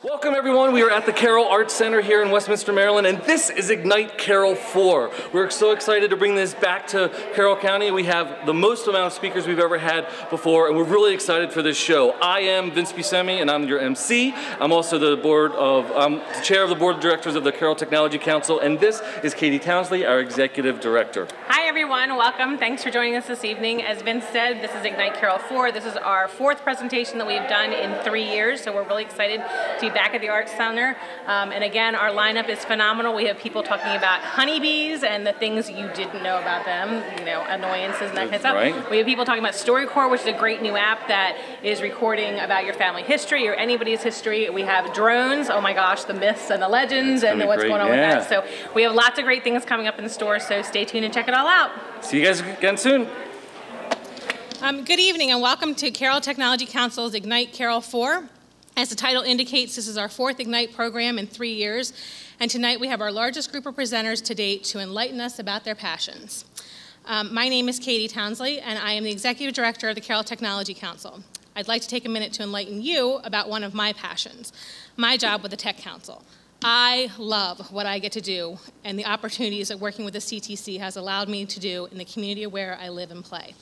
Welcome everyone, we are at the Carroll Arts Center here in Westminster, Maryland, and this is IGNITE Carroll 4. We're so excited to bring this back to Carroll County. We have the most amount of speakers we've ever had before, and we're really excited for this show. I am Vince Buscemi, and I'm your MC. I'm also the chair of the board of directors of the Carroll Technology Council, and this is Katie Townsley, our executive director. Hi everyone, welcome. Thanks for joining us this evening. As Vince said, this is IGNITE Carroll 4. This is our fourth presentation that we've done in 3 years, so we're really excited to be back at the Arts Center. And again, our lineup is phenomenal. We have people talking about honeybees and the things you didn't know about them, you know, annoyances and that kind of stuff. Right. We have people talking about StoryCorps, which is a great new app that is recording about your family history or anybody's history. We have drones, oh my gosh, the myths and the legends and what's going on with that. So we have lots of great things coming up in the store, so stay tuned and check it all out. See you guys again soon. Good evening and welcome to Carroll Technology Council's IGNITE Carroll 4. As the title indicates, this is our fourth IGNITE program in 3 years, and tonight we have our largest group of presenters to date to enlighten us about their passions. My name is Katie Townsley, and I am the Executive Director of the Carroll Technology Council. I'd like to take a minute to enlighten you about one of my passions, my job with the Tech Council. I love what I get to do and the opportunities that working with the CTC has allowed me to do in the community where I live and play.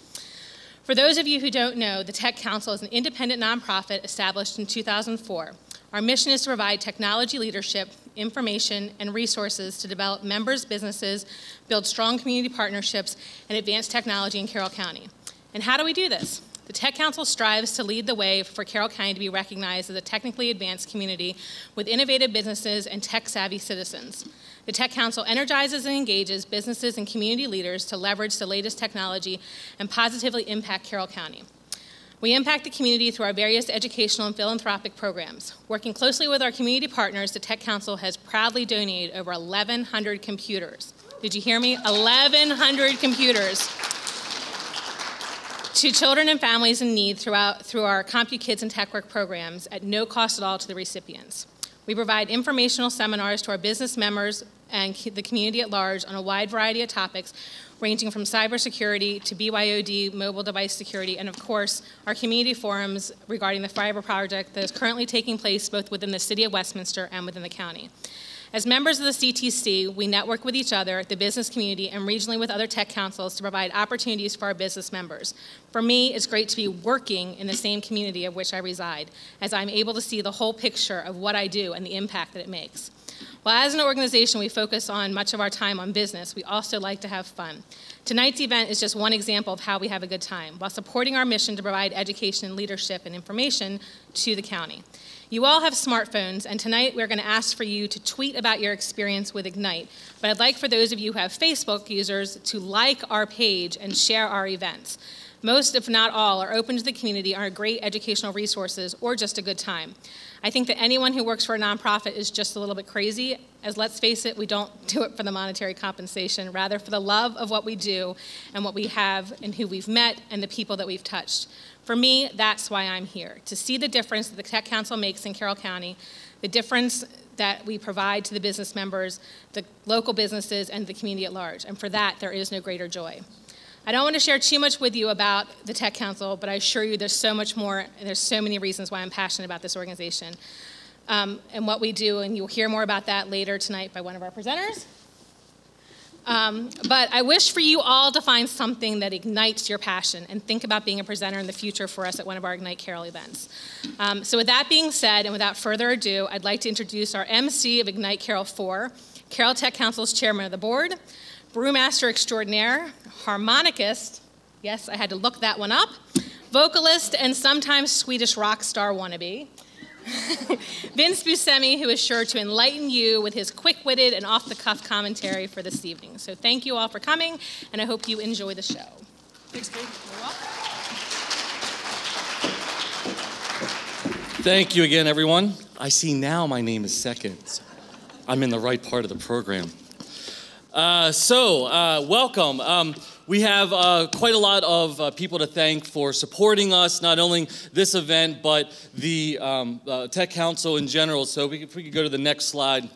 For those of you who don't know, the Tech Council is an independent nonprofit established in 2004. Our mission is to provide technology leadership, information, and resources to develop members' businesses, build strong community partnerships, and advance technology in Carroll County. And how do we do this? The Tech Council strives to lead the way for Carroll County to be recognized as a technically advanced community with innovative businesses and tech-savvy citizens. The Tech Council energizes and engages businesses and community leaders to leverage the latest technology and positively impact Carroll County. We impact the community through our various educational and philanthropic programs. Working closely with our community partners, the Tech Council has proudly donated over 1,100 computers. Did you hear me? 1,100 computers to children and families in need through our CompuKids and TechWork programs at no cost at all to the recipients. We provide informational seminars to our business members and the community at large on a wide variety of topics, ranging from cybersecurity to BYOD, mobile device security, and of course, our community forums regarding the fiber project that is currently taking place both within the city of Westminster and within the county. As members of the CTC, we network with each other, the business community, and regionally with other tech councils to provide opportunities for our business members. For me, it's great to be working in the same community of which I reside, as I'm able to see the whole picture of what I do and the impact that it makes. While as an organization we focus on much of our time on business, we also like to have fun. Tonight's event is just one example of how we have a good time, while supporting our mission to provide education, leadership, and information to the county. You all have smartphones, and tonight we're going to ask for you to tweet about your experience with IGNITE. But I'd like for those of you who have Facebook users to like our page and share our events. Most, if not all, are open to the community, are great educational resources, or just a good time. I think that anyone who works for a nonprofit is just a little bit crazy, as let's face it, we don't do it for the monetary compensation, rather for the love of what we do and what we have and who we've met and the people that we've touched. For me, that's why I'm here, to see the difference that the Tech Council makes in Carroll County, the difference that we provide to the business members, the local businesses, and the community at large. And for that, there is no greater joy. I don't want to share too much with you about the Tech Council, but I assure you there's so much more, and there's so many reasons why I'm passionate about this organization and what we do, and you'll hear more about that later tonight by one of our presenters. But I wish for you all to find something that ignites your passion and think about being a presenter in the future for us at one of our IGNITE Carroll events. So with that being said, and without further ado, I'd like to introduce our MC of IGNITE Carroll 4, Carroll Tech Council's chairman of the board, brewmaster extraordinaire, harmonicist, yes, I had to look that one up, vocalist, and sometimes Swedish rock star wannabe, Vince Buscemi, who is sure to enlighten you with his quick-witted and off-the-cuff commentary for this evening. So thank you all for coming, and I hope you enjoy the show. Thanks, Kate. You're welcome. Thank you again, everyone. I see now my name is second. I'm in the right part of the program. Welcome. We have quite a lot of people to thank for supporting us, not only this event, but the Tech Council in general. So if we could go to the next slide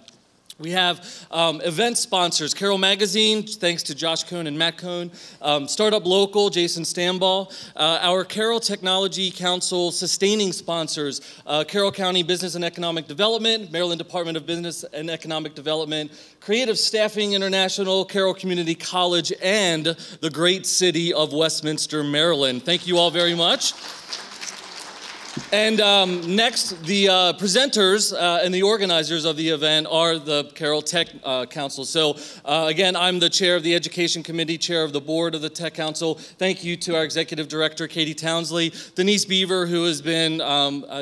We have event sponsors, Carroll Magazine, thanks to Josh Cohn and Matt Cohn, Startup Local, Jason Stamball, our Carroll Technology Council sustaining sponsors, Carroll County Business and Economic Development, Maryland Department of Business and Economic Development, Creative Staffing International, Carroll Community College, and the great city of Westminster, Maryland. Thank you all very much. And next, the presenters and the organizers of the event are the Carroll Tech Council. So again, I'm the chair of the Education Committee, chair of the board of the Tech Council. Thank you to our executive director, Katie Townsley, Denise Beaver, who has been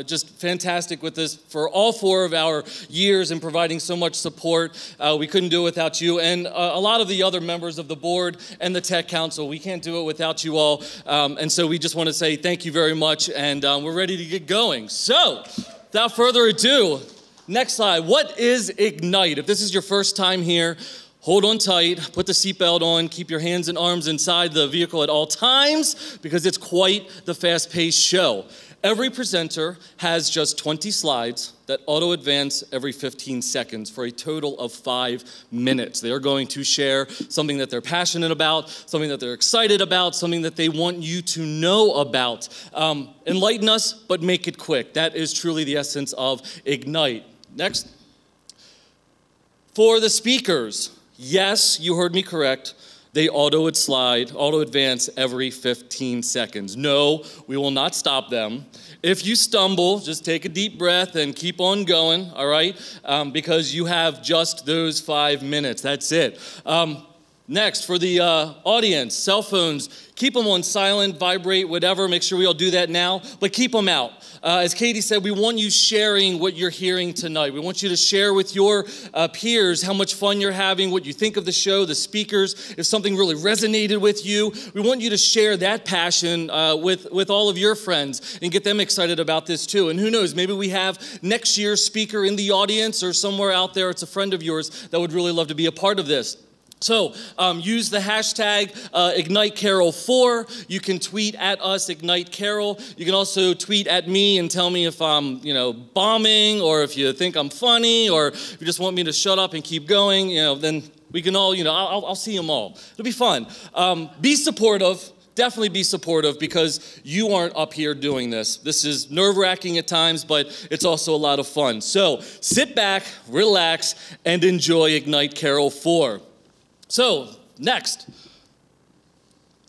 just fantastic with this for all 4 of our years and providing so much support. We couldn't do it without you. And a lot of the other members of the board and the Tech Council. We can't do it without you all. And so we just want to say thank you very much. And we're ready to get going. So, without further ado, next slide. What is IGNITE? If this is your first time here, hold on tight, put the seatbelt on, keep your hands and arms inside the vehicle at all times, because it's quite the fast-paced show. Every presenter has just 20 slides that auto-advance every 15 seconds for a total of 5 minutes. They are going to share something that they're passionate about, something that they're excited about, something that they want you to know about. Enlighten us, but make it quick. That is truly the essence of IGNITE. Next. For the speakers, yes, you heard me correct. They auto-advance every 15 seconds. No, we will not stop them. If you stumble, just take a deep breath and keep on going, all right? Because you have just those 5 minutes. That's it. Next, for the audience, cell phones, keep them on silent, vibrate, whatever. Make sure we all do that now, but keep them out. As Katie said, we want you sharing what you're hearing tonight. We want you to share with your peers how much fun you're having, what you think of the show, the speakers, if something really resonated with you. We want you to share that passion with all of your friends and get them excited about this too. And who knows, maybe we have next year's speaker in the audience or somewhere out there, it's a friend of yours that would really love to be a part of this. So use the hashtag IGNITECarroll4. You can tweet at us, Ignite Carroll. You can also tweet at me and tell me if I'm, bombing, or if you think I'm funny, or if you just want me to shut up and keep going. Then we can all, I'll see them all. It'll be fun. Be supportive. Definitely be supportive, because you aren't up here doing this. This is nerve-wracking at times, but it's also a lot of fun. So sit back, relax, and enjoy IGNITE Carroll 4. So, next.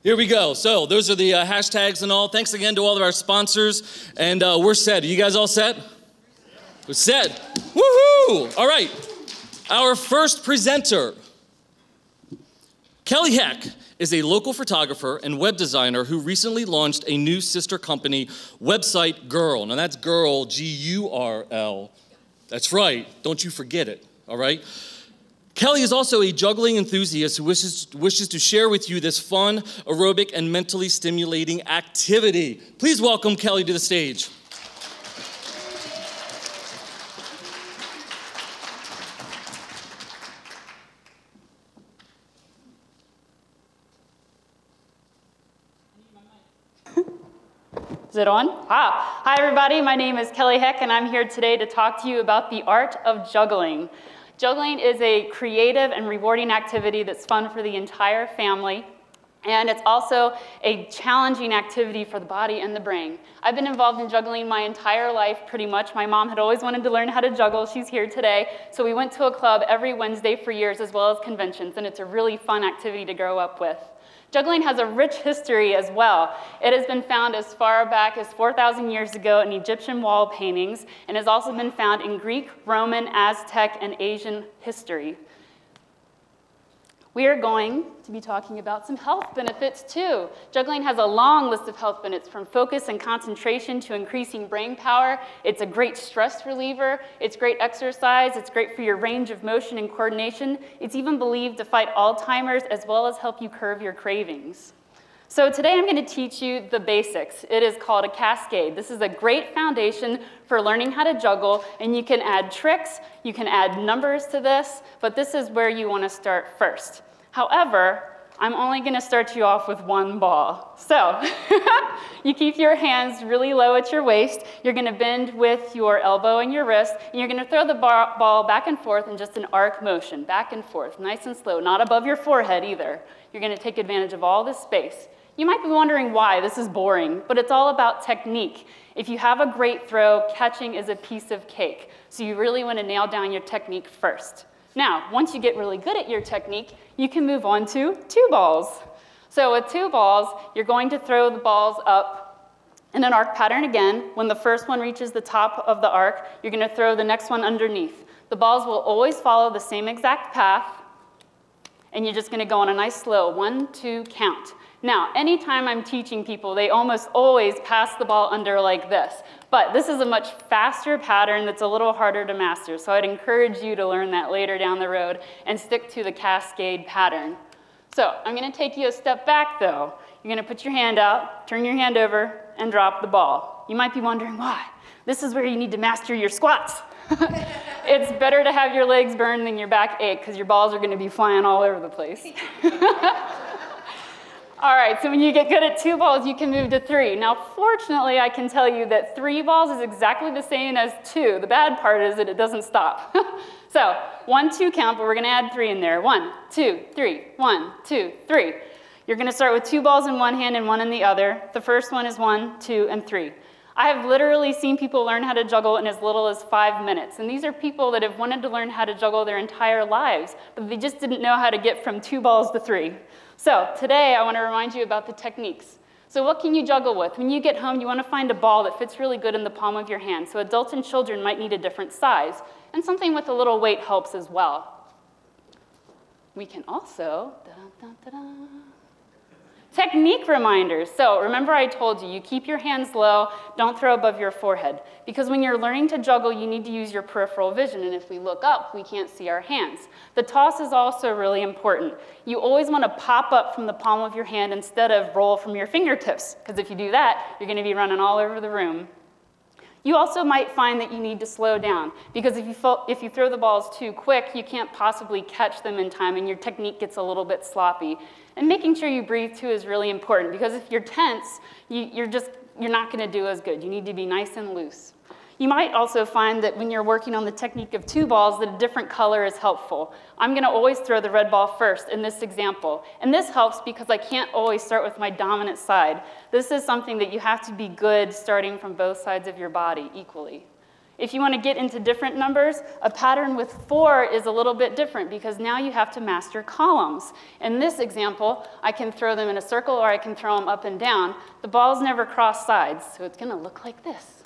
Here we go. So, those are the hashtags and all. Thanks again to all of our sponsors. And we're set. Are you guys all set? We're set. Woohoo! All right. Our first presenter, Kelly Heck, is a local photographer and web designer who recently launched a new sister company, website Girl. Now, that's Girl, G-U-R-L. That's right. Don't you forget it, all right? Kelly is also a juggling enthusiast who wishes to share with you this fun, aerobic, and mentally stimulating activity. Please welcome Kelly to the stage. Is it on? Hi everybody, my name is Kelly Heck, and I'm here today to talk to you about the art of juggling. Juggling is a creative and rewarding activity that's fun for the entire family, and it's also a challenging activity for the body and the brain. I've been involved in juggling my entire life, pretty much. My mom had always wanted to learn how to juggle. She's here today. So we went to a club every Wednesday for years, as well as conventions, and it's a really fun activity to grow up with. Juggling has a rich history as well. It has been found as far back as 4,000 years ago in Egyptian wall paintings, and has also been found in Greek, Roman, Aztec, and Asian history. We are going to be talking about some health benefits too. Juggling has a long list of health benefits, from focus and concentration to increasing brain power. It's a great stress reliever. It's great exercise. It's great for your range of motion and coordination. It's even believed to fight Alzheimer's, as well as help you curb your cravings. So today I'm going to teach you the basics. It is called a cascade. This is a great foundation for learning how to juggle, and you can add tricks, you can add numbers to this, but this is where you want to start first. However, I'm only going to start you off with one ball. So you keep your hands really low at your waist. You're going to bend with your elbow and your wrist, and you're going to throw the ball back and forth in just an arc motion, back and forth, nice and slow, not above your forehead either. You're going to take advantage of all this space. You might be wondering why. This is boring, but it's all about technique. If you have a great throw, catching is a piece of cake. So you really want to nail down your technique first. Now, once you get really good at your technique, you can move on to two balls. So with two balls, you're going to throw the balls up in an arc pattern again. When the first one reaches the top of the arc, you're going to throw the next one underneath. The balls will always follow the same exact path, and you're just going to go on a nice slow 1, 2 count. Now, anytime I'm teaching people, they almost always pass the ball under like this. But this is a much faster pattern that's a little harder to master. So I'd encourage you to learn that later down the road and stick to the cascade pattern. So I'm going to take you a step back, though. You're going to put your hand out, turn your hand over, and drop the ball. You might be wondering why. This is where you need to master your squats. It's better to have your legs burn than your back ache, because your balls are going to be flying all over the place. All right, so when you get good at two balls, you can move to three. Now, fortunately, I can tell you that three balls is exactly the same as two. The bad part is that it doesn't stop. So 1, 2 count, but we're going to add 3 in there. 1, 2, 3, 1, 2, 3. You're going to start with 2 balls in one hand and 1 in the other. The first one is 1, 2, and 3. I have literally seen people learn how to juggle in as little as 5 minutes. And these are people that have wanted to learn how to juggle their entire lives, but they just didn't know how to get from 2 balls to 3. So today, I want to remind you about the techniques. So what can you juggle with? When you get home, you want to find a ball that fits really good in the palm of your hand. So adults and children might need a different size. And something with a little weight helps as well. We can also, technique reminders. So remember I told you, you keep your hands low, don't throw above your forehead. Because when you're learning to juggle, you need to use your peripheral vision. And if we look up, we can't see our hands. The toss is also really important. You always want to pop up from the palm of your hand instead of roll from your fingertips. Because if you do that, you're going to be running all over the room. You also might find that you need to slow down, because if you throw the balls too quick, you can't possibly catch them in time, and your technique gets a little bit sloppy. And making sure you breathe too is really important, because if you're tense, you're not going to do as good. You need to be nice and loose. You might also find that when you're working on the technique of 2 balls, that a different color is helpful. I'm going to always throw the red ball first in this example. And this helps because I can't always start with my dominant side. This is something that you have to be good starting from both sides of your body equally. If you want to get into different numbers, a pattern with 4 is a little bit different because now you have to master columns. In this example, I can throw them in a circle or I can throw them up and down. The balls never cross sides, so it's going to look like this.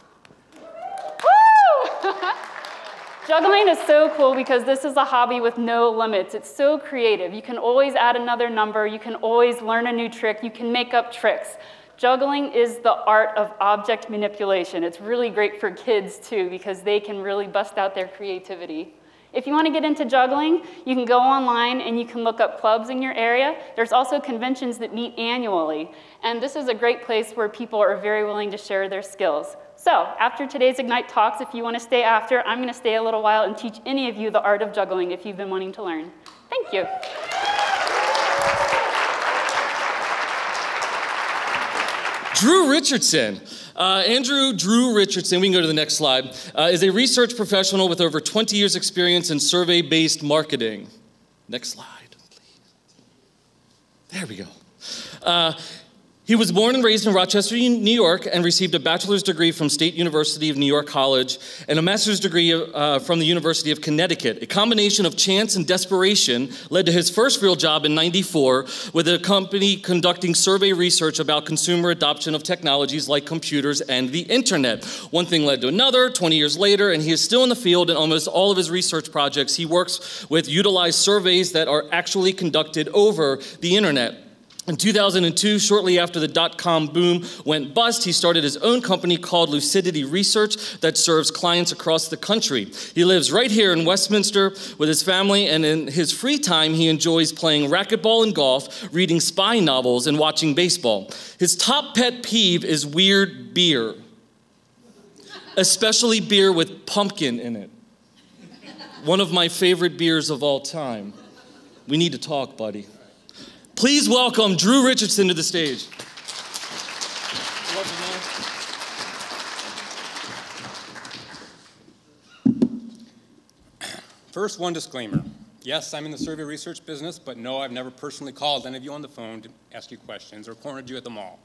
Woo! Juggling is so cool because this is a hobby with no limits. It's so creative. You can always add another number. You can always learn a new trick. You can make up tricks. Juggling is the art of object manipulation. It's really great for kids too because they can really bust out their creativity. If you want to get into juggling, you can go online and you can look up clubs in your area. There's also conventions that meet annually. And this is a great place where people are very willing to share their skills. So after today's IGNITE talks, if you want to stay after, I'm going to stay a little while and teach any of you the art of juggling if you've been wanting to learn. Thank you. Drew Richardson. Drew Richardson, we can go to the next slide, is a research professional with over 20 years experience in survey-based marketing. Next slide, please. There we go. He was born and raised in Rochester, New York, and received a bachelor's degree from State University of New York College and a master's degree from the University of Connecticut. A combination of chance and desperation led to his first real job in '94 with a company conducting survey research about consumer adoption of technologies like computers and the internet. One thing led to another. 20 years later, and he is still in the field, and almost all of his research projects he works with utilize surveys that are actually conducted over the internet. In 2002, shortly after the dot-com boom went bust, he started his own company called Lucidity Research that serves clients across the country. He lives right here in Westminster with his family, and in his free time, he enjoys playing racquetball and golf, reading spy novels, and watching baseball. His top pet peeve is weird beer, especially beer with pumpkin in it. One of my favorite beers of all time. We need to talk, buddy. Please welcome Drew Richardson to the stage. First, one disclaimer. Yes, I'm in the survey research business, but no, I've never personally called any of you on the phone to ask you questions or cornered you at the mall.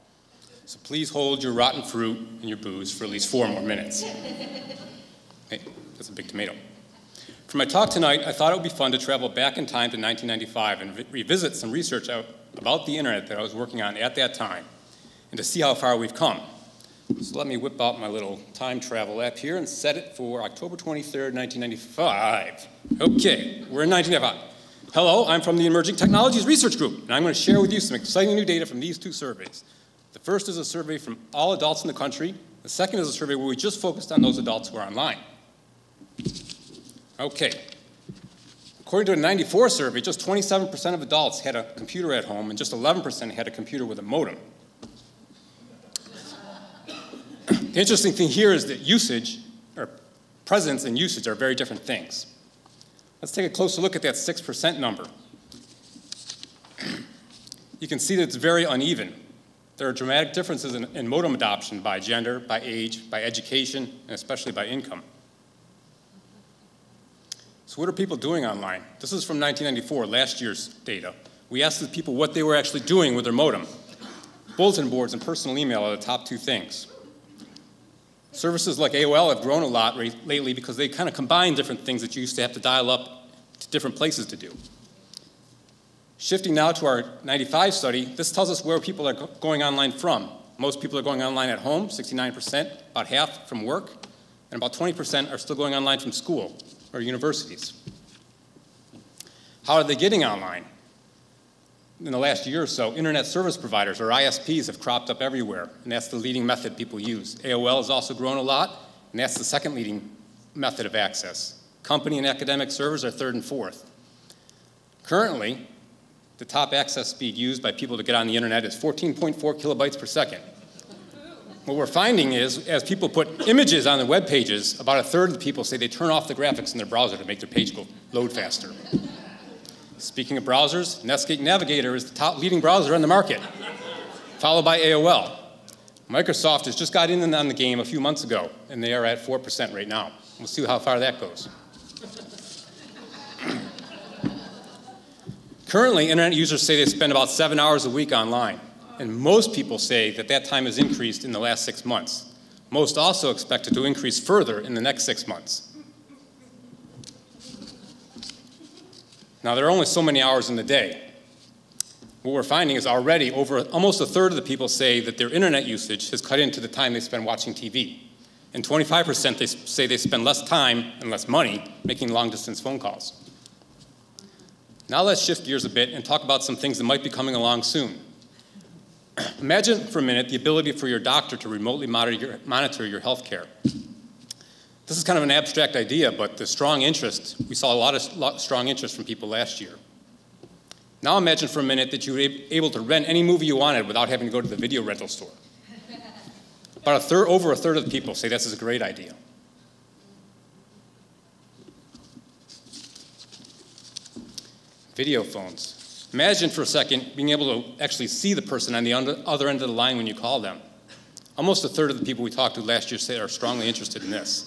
So please hold your rotten fruit and your booze for at least 4 more minutes. Hey, that's a big tomato. For my talk tonight, I thought it would be fun to travel back in time to 1995 and revisit some research about the internet that I was working on at that time, and to see how far we've come. So let me whip out my little time travel app here and set it for October 23rd, 1995. Okay, we're in 1995. Hello, I'm from the Emerging Technologies Research Group, and I'm going to share with you some exciting new data from these 2 surveys. The first is a survey from all adults in the country. The second is a survey where we just focused on those adults who are online. Okay. According to a 94 survey, just 27% of adults had a computer at home and just 11% had a computer with a modem. The interesting thing here is that usage, or presence and usage, are very different things. Let's take a closer look at that 6% number. You can see that it's very uneven. There are dramatic differences in modem adoption by gender, by age, by education, and especially by income. So what are people doing online? This is from 1994, last year's data. We asked the people what they were actually doing with their modem. Bulletin boards and personal email are the top 2 things. Services like AOL have grown a lot lately because they kind of combine different things that you used to have to dial up to different places to do. Shifting now to our 95 study, this tells us where people are going online from. Most people are going online at home, 69%, about half from work, and about 20% are still going online from school or universities. How are they getting online? In the last year or so, internet service providers, or ISPs, have cropped up everywhere, and that's the leading method people use. AOL has also grown a lot, and that's the second leading method of access. Company and academic servers are 3rd and 4th. Currently, the top access speed used by people to get on the internet is 14.4 kilobytes per second. What we're finding is, as people put images on their web pages, about 1/3 of the people say they turn off the graphics in their browser to make their page load faster. Speaking of browsers, Netscape Navigator is the top leading browser on the market, followed by AOL. Microsoft has just got in on the game a few months ago, and they are at 4% right now. We'll see how far that goes. Currently, internet users say they spend about 7 hours a week online, and most people say that that time has increased in the last 6 months. Most also expect it to increase further in the next 6 months. Now, there are only so many hours in the day. What we're finding is already almost 1/3 of the people say that their internet usage has cut into the time they spend watching TV. And 25% they say they spend less time and less money making long-distance phone calls. Now let's shift gears a bit and talk about some things that might be coming along soon. Imagine for a minute the ability for your doctor to remotely monitor your health care. This is kind of an abstract idea, but the strong interest, we saw a lot of strong interest from people last year. Now imagine for a minute that you were able to rent any movie you wanted without having to go to the video rental store. Over a third of the people say this is a great idea. Video phones. Imagine for a second being able to actually see the person on the other end of the line when you call them. Almost 1/3 of the people we talked to last year say are strongly interested in this.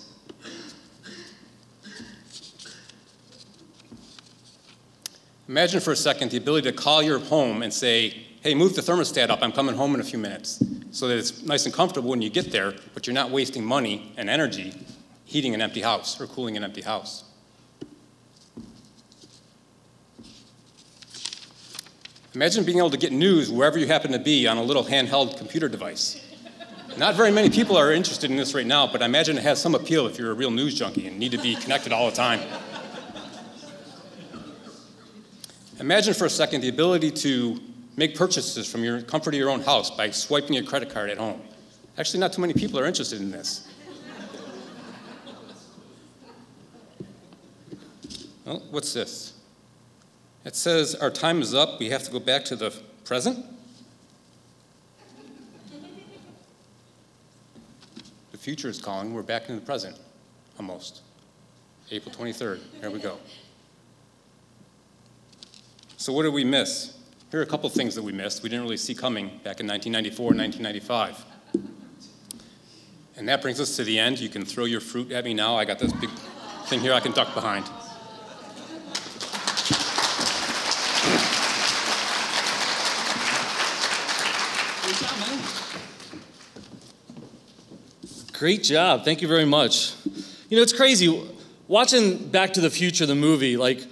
Imagine for a second the ability to call your home and say, hey, move the thermostat up, I'm coming home in a few minutes, so that it's nice and comfortable when you get there, but you're not wasting money and energy heating an empty house or cooling an empty house. Imagine being able to get news wherever you happen to be on a little handheld computer device. Not very many people are interested in this right now, but I imagine it has some appeal if you're a real news junkie and need to be connected all the time. Imagine for a second the ability to make purchases from your comfort of your own house by swiping your credit card at home. Actually, not too many people are interested in this. Well, what's this? It says our time is up. We have to go back to the present. The future is calling. We're back in the present, almost. April 23rd. Here we go. So what did we miss? Here are a couple things that we missed. We didn't really see coming back in 1994 and 1995. And that brings us to the end. You can throw your fruit at me now. I got this big thing here I can duck behind. Great job. Thank you very much. You know, it's crazy. Watching Back to the Future, the movie, like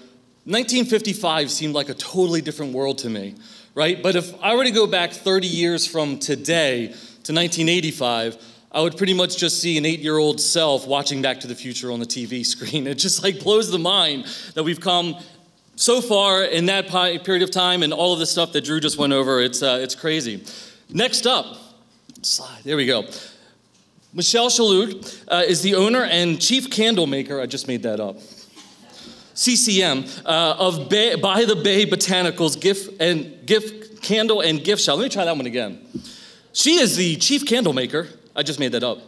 1955 seemed like a totally different world to me, right? But if I were to go back 30 years from today to 1985, I would pretty much just see an 8-year-old self watching Back to the Future on the TV screen. It just like blows the mind that we've come so far in that period of time and all of the stuff that Drew just went over. It's crazy. Next up, slide, there we go. Michelle Shalhoub is the owner and chief candle maker, I just made that up, CCM, of By the Bay Botanicals gift candle and gift shop. Let me try that one again. She is the chief candle maker, I just made that up.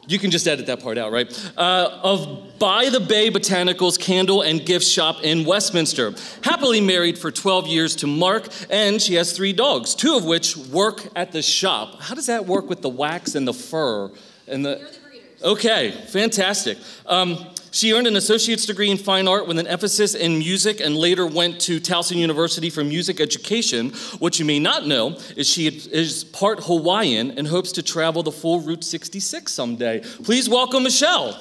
You can just edit that part out, right? Of By the Bay Botanicals Candle and Gift Shop in Westminster. Happily married for 12 years to Mark, and she has 3 dogs, 2 of which work at the shop. How does that work with the wax and the fur? And the breeders. Okay, fantastic. She earned an associate's degree in fine art with an emphasis in music and later went to Towson University for music education. What you may not know is she is part Hawaiian and hopes to travel the full Route 66 someday. Please welcome Michelle.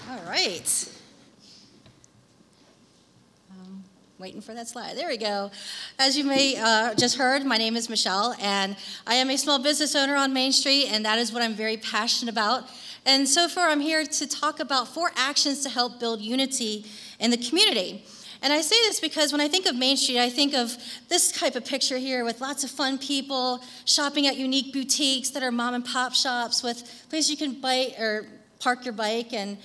All right. Waiting for that slide. There we go. As you may just heard, my name is Michelle, and I am a small business owner on Main Street, and that is what I'm very passionate about. And so far, I'm here to talk about 4 actions to help build unity in the community. And I say this because when I think of Main Street, I think of this type of picture here with lots of fun people shopping at unique boutiques that are mom and pop shops with places you can park your bike and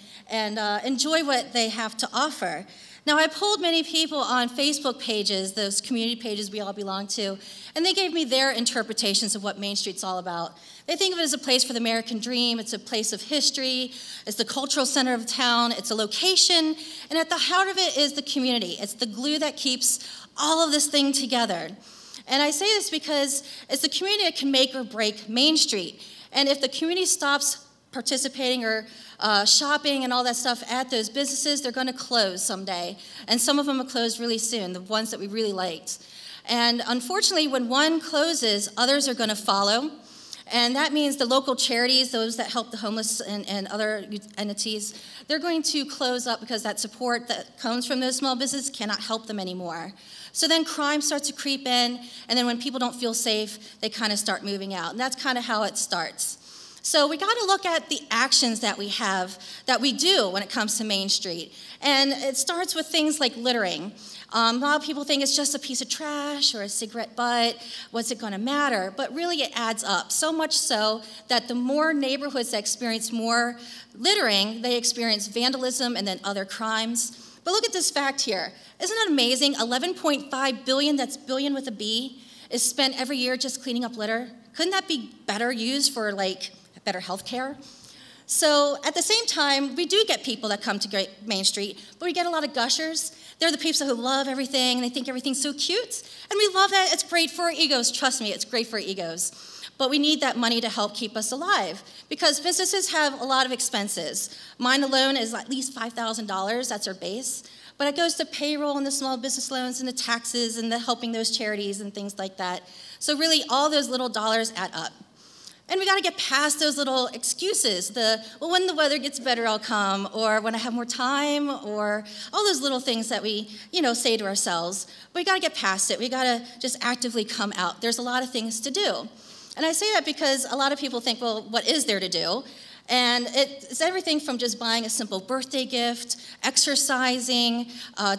enjoy what they have to offer. Now, I polled many people on Facebook pages, those community pages we all belong to, and they gave me their interpretations of what Main Street's all about. They think of it as a place for the American dream. It's a place of history. It's the cultural center of town. It's a location. And at the heart of it is the community. It's the glue that keeps all of this thing together. And I say this because it's the community that can make or break Main Street. And if the community stops participating or shopping and all that stuff at those businesses, they're going to close someday. And some of them will close really soon, the ones that we really liked. And unfortunately, when one closes, others are going to follow. And that means the local charities, those that help the homeless and other entities, they're going to close up because that support that comes from those small businesses cannot help them anymore. So then crime starts to creep in, and then when people don't feel safe, they kind of start moving out. And that's kind of how it starts. So we got to look at the actions that we have, that we do when it comes to Main Street. And it starts with things like littering. A lot of people think it's just a piece of trash or a cigarette butt. What's it going to matter? But really it adds up, so much so that the more neighborhoods that experience more littering, they experience vandalism and then other crimes. But look at this fact here. Isn't it amazing? 11.5 billion, that's billion with a B, is spent every year just cleaning up litter. Couldn't that be better used for better health care? So at the same time, we do get people that come to Main Street, but we get a lot of gushers. They're the people who love everything, and they think everything's so cute. And we love that. It's great for our egos. Trust me, it's great for our egos. But we need that money to help keep us alive because businesses have a lot of expenses. Mine alone is at least $5,000. That's our base. But it goes to payroll and the small business loans and the taxes and the helping those charities and things like that. So really, all those little dollars add up. And we got to get past those little excuses, well, when the weather gets better, I'll come, or when I have more time, or all those little things that we, say to ourselves. But we got to get past it. We got to just actively come out. There's a lot of things to do. And I say that because a lot of people think, well, what is there to do? And it's everything from just buying a simple birthday gift, exercising,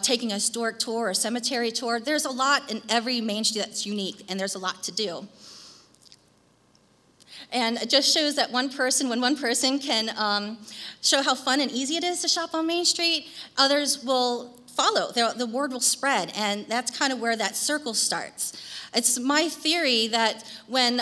taking a historic tour or a cemetery tour. There's a lot in every Main Street that's unique, and there's a lot to do. And it just shows that when one person can show how fun and easy it is to shop on Main Street, others will follow. The word will spread, and that's kind of where that circle starts. It's my theory that when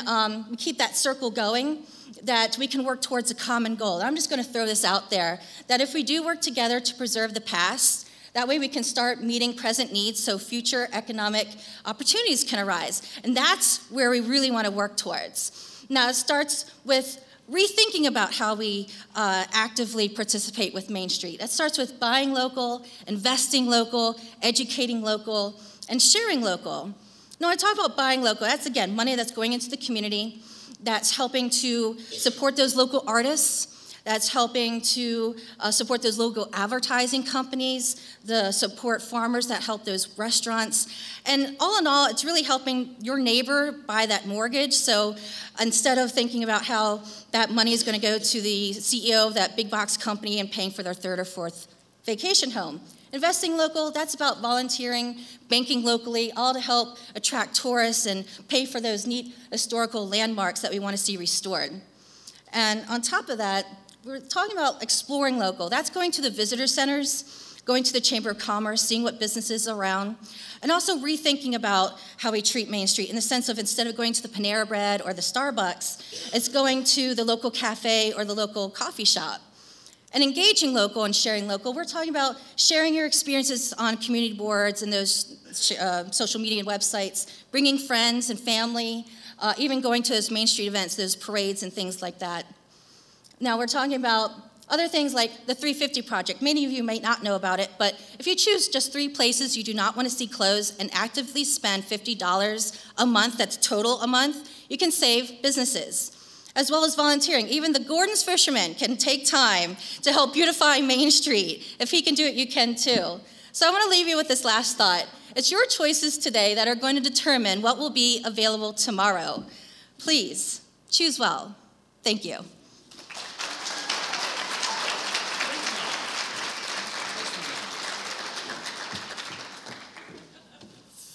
we keep that circle going, that we can work towards a common goal. And I'm just going to throw this out there, that if we do work together to preserve the past, that way we can start meeting present needs so future economic opportunities can arise. And that's where we really want to work towards. Now, it starts with rethinking about how we actively participate with Main Street. It starts with buying local, investing local, educating local, and sharing local. Now, when I talk about buying local, that's, again, money that's going into the community, that's helping to support those local artists, that's helping to support those local advertising companies, the support farmers that help those restaurants. And all in all, it's really helping your neighbor buy that mortgage. So instead of thinking about how that money is going to go to the CEO of that big box company and paying for their third or fourth vacation home. Investing local, that's about volunteering, banking locally, all to help attract tourists and pay for those neat historical landmarks that we want to see restored. And on top of that, we're talking about exploring local. That's going to the visitor centers, going to the Chamber of Commerce, seeing what businesses are around, and also rethinking about how we treat Main Street in the sense of instead of going to the Panera Bread or the Starbucks, it's going to the local cafe or the local coffee shop. And engaging local and sharing local, we're talking about sharing your experiences on community boards and those social media websites, bringing friends and family, even going to those Main Street events, those parades and things like that. Now we're talking about other things like the 350 Project. Many of you may not know about it, but if you choose just 3 places you do not want to see close and actively spend $50 a month, that's total a month, you can save businesses, as well as volunteering. Even the Gordon's fishermen can take time to help beautify Main Street. If he can do it, you can too. So I want to leave you with this last thought. It's your choices today that are going to determine what will be available tomorrow. Please, choose well. Thank you.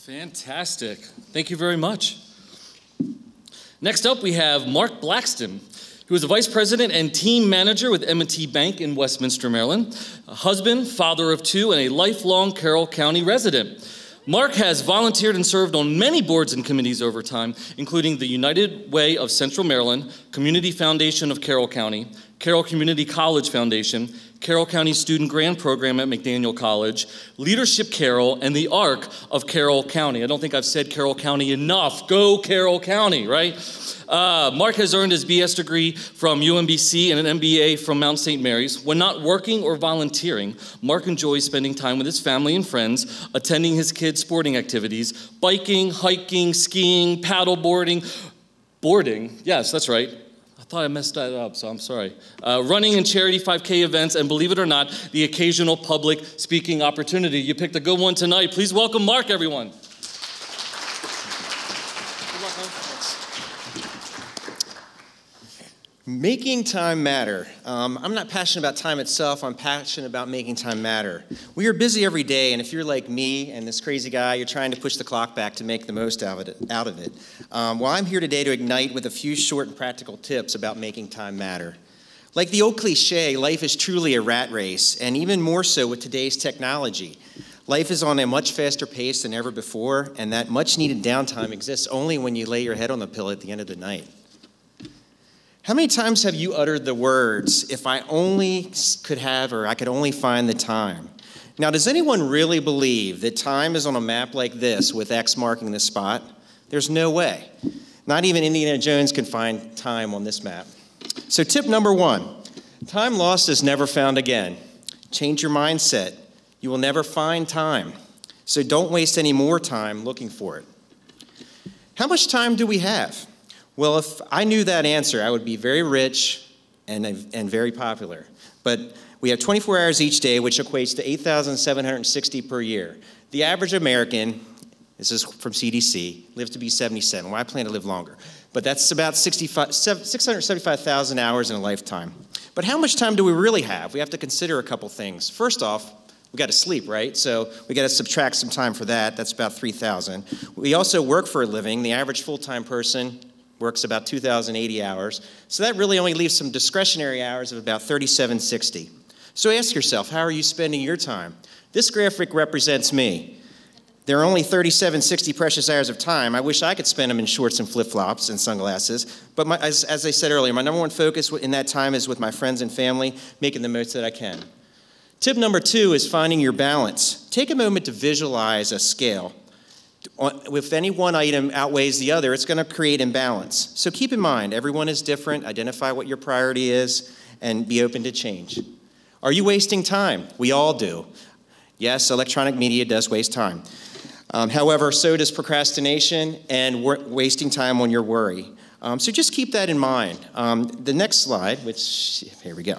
Fantastic. Thank you very much. Next up, we have Mark Blackston, who is a vice president and team manager with M&T Bank in Westminster, Maryland, a husband, father of 2, and a lifelong Carroll County resident. Mark has volunteered and served on many boards and committees over time, including the United Way of Central Maryland, Community Foundation of Carroll County, Carroll Community College Foundation, Carroll County Student Grant Program at McDaniel College, Leadership Carroll, and the ARC of Carroll County. I don't think I've said Carroll County enough. Go Carroll County, right? Mark has earned his BS degree from UMBC and an MBA from Mount St. Mary's. When not working or volunteering, Mark enjoys spending time with his family and friends, attending his kids' sporting activities, biking, hiking, skiing, paddleboarding, boarding, yes, that's right. I thought I messed that up, so I'm sorry. Running and charity 5K events, and believe it or not, the occasional public speaking opportunity. You picked a good one tonight. Please welcome Mark, everyone. Making time matter. I'm not passionate about time itself. I'm passionate about making time matter. We are busy every day, and if you're like me and this crazy guy, you're trying to push the clock back to make the most out of it. Well, I'm here today to ignite with a few short and practical tips about making time matter. Like the old cliche, life is truly a rat race, and even more so with today's technology. Life is on a much faster pace than ever before, and that much-needed downtime exists only when you lay your head on the pillow at the end of the night. How many times have you uttered the words, if I only could have, or I could only find the time? Now, does anyone really believe that time is on a map like this with X marking the spot? There's no way. Not even Indiana Jones can find time on this map. So tip number 1, time lost is never found again. Change your mindset. You will never find time. So don't waste any more time looking for it. How much time do we have? Well, if I knew that answer, I would be very rich and very popular. But we have 24 hours each day, which equates to 8,760 per year. The average American, this is from CDC, lives to be 77. Well, I plan to live longer. But that's about 675,000 hours in a lifetime. But how much time do we really have? We have to consider a couple things. First off, we got to sleep, right? So we got to subtract some time for that. That's about 3,000. We also work for a living. The average full-time person works about 2,080 hours. So that really only leaves some discretionary hours of about 3,760. So ask yourself, how are you spending your time? This graphic represents me. There are only 3760 precious hours of time. I wish I could spend them in shorts and flip-flops and sunglasses. But as I said earlier, my number one focus in that time is with my friends and family, making the most that I can. Tip number 2 is finding your balance. Take a moment to visualize a scale. If any one item outweighs the other, it's going to create imbalance. So keep in mind, everyone is different. Identify what your priority is and be open to change. Are you wasting time? We all do. Yes, electronic media does waste time. However, so does procrastination and wasting time on your worry. So just keep that in mind. The next slide, which, here we go.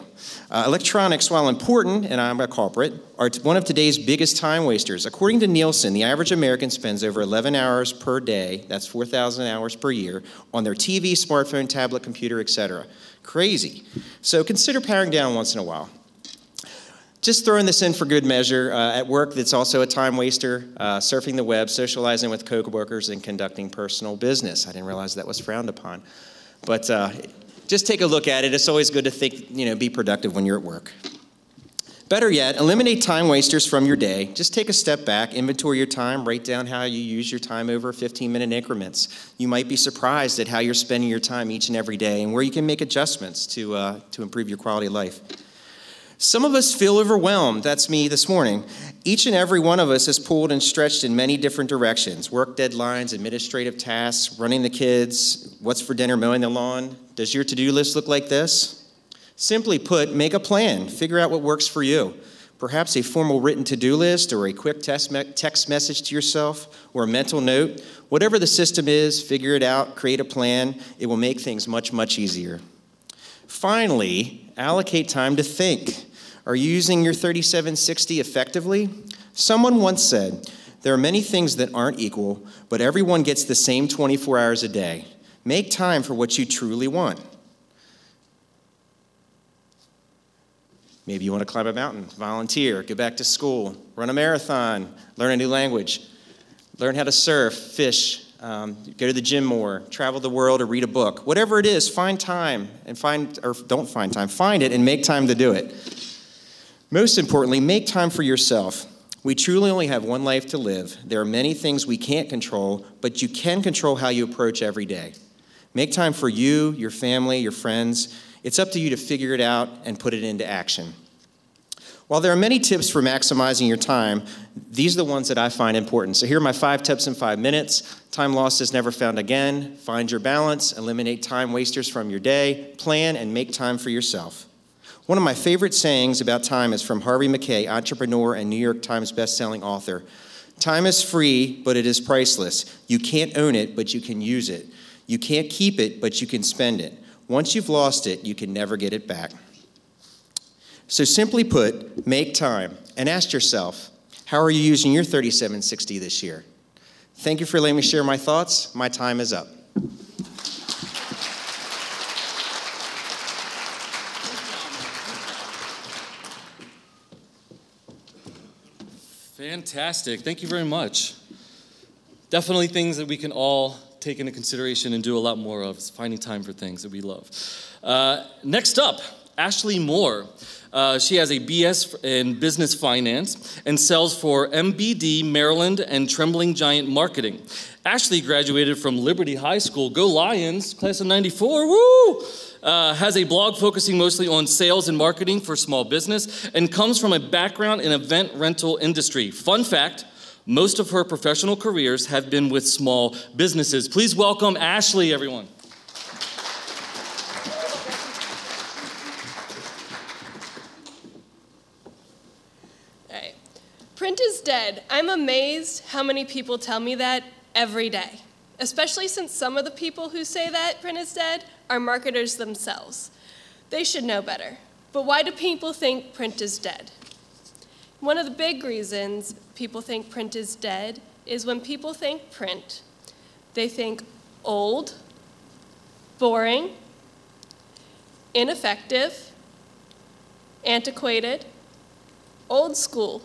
Electronics, while important, and I'm a culprit, are one of today's biggest time wasters. According to Nielsen, the average American spends over 11 hours per day, that's 4,000 hours per year, on their TV, smartphone, tablet, computer, etc. Crazy. So consider powering down once in a while. Just throwing this in for good measure, at work that's also a time waster, surfing the web, socializing with coworkers, and conducting personal business. I didn't realize that was frowned upon. But just take a look at it. It's always good to think, be productive when you're at work. Better yet, eliminate time wasters from your day. Just take a step back, inventory your time, write down how you use your time over 15-minute increments. You might be surprised at how you're spending your time each and every day and where you can make adjustments to improve your quality of life. Some of us feel overwhelmed. That's me this morning. Each and every one of us is pulled and stretched in many different directions. Work deadlines, administrative tasks, running the kids, what's for dinner, mowing the lawn. Does your to-do list look like this? Simply put, make a plan. Figure out what works for you. Perhaps a formal written to-do list or a quick text message to yourself or a mental note. Whatever the system is, figure it out, create a plan. It will make things much, much easier. Finally, allocate time to think. Are you using your 3760 effectively? Someone once said, there are many things that aren't equal, but everyone gets the same 24 hours a day. Make time for what you truly want. Maybe you want to climb a mountain, volunteer, go back to school, run a marathon, learn a new language, learn how to surf, fish, go to the gym more, travel the world, or read a book. Whatever it is, find time and find it and make time to do it. Most importantly, make time for yourself. We truly only have one life to live. There are many things we can't control, but you can control how you approach every day. Make time for you, your family, your friends. It's up to you to figure it out and put it into action. While there are many tips for maximizing your time, these are the ones that I find important. So here are my 5 tips in 5 minutes. Time lost is never found again. Find your balance. Eliminate time wasters from your day. Plan and make time for yourself. One of my favorite sayings about time is from Harvey Mackay, entrepreneur and New York Times bestselling author. Time is free, but it is priceless. You can't own it, but you can use it. You can't keep it, but you can spend it. Once you've lost it, you can never get it back. So simply put, make time and ask yourself, how are you using your 3760 this year? Thank you for letting me share my thoughts. My time is up. Fantastic. Thank you very much. Definitely things that we can all take into consideration and do a lot more of, is finding time for things that we love. Next up, Ashley Moore. She has a BS in business finance and sells for MBD, Maryland, and Trembling Giant Marketing. Ashley graduated from Liberty High School. Go Lions, class of '94, woo! Has a blog focusing mostly on sales and marketing for small business and comes from a background in event rental industry. Fun fact, most of her professional careers have been with small businesses. Please welcome Ashley, everyone. All right. Print is dead. I'm amazed how many people tell me that every day, especially since some of the people who say that print is dead are marketers themselves. They should know better. But why do people think print is dead? One of the big reasons people think print is dead is when people think print, they think old, boring, ineffective, antiquated, old school.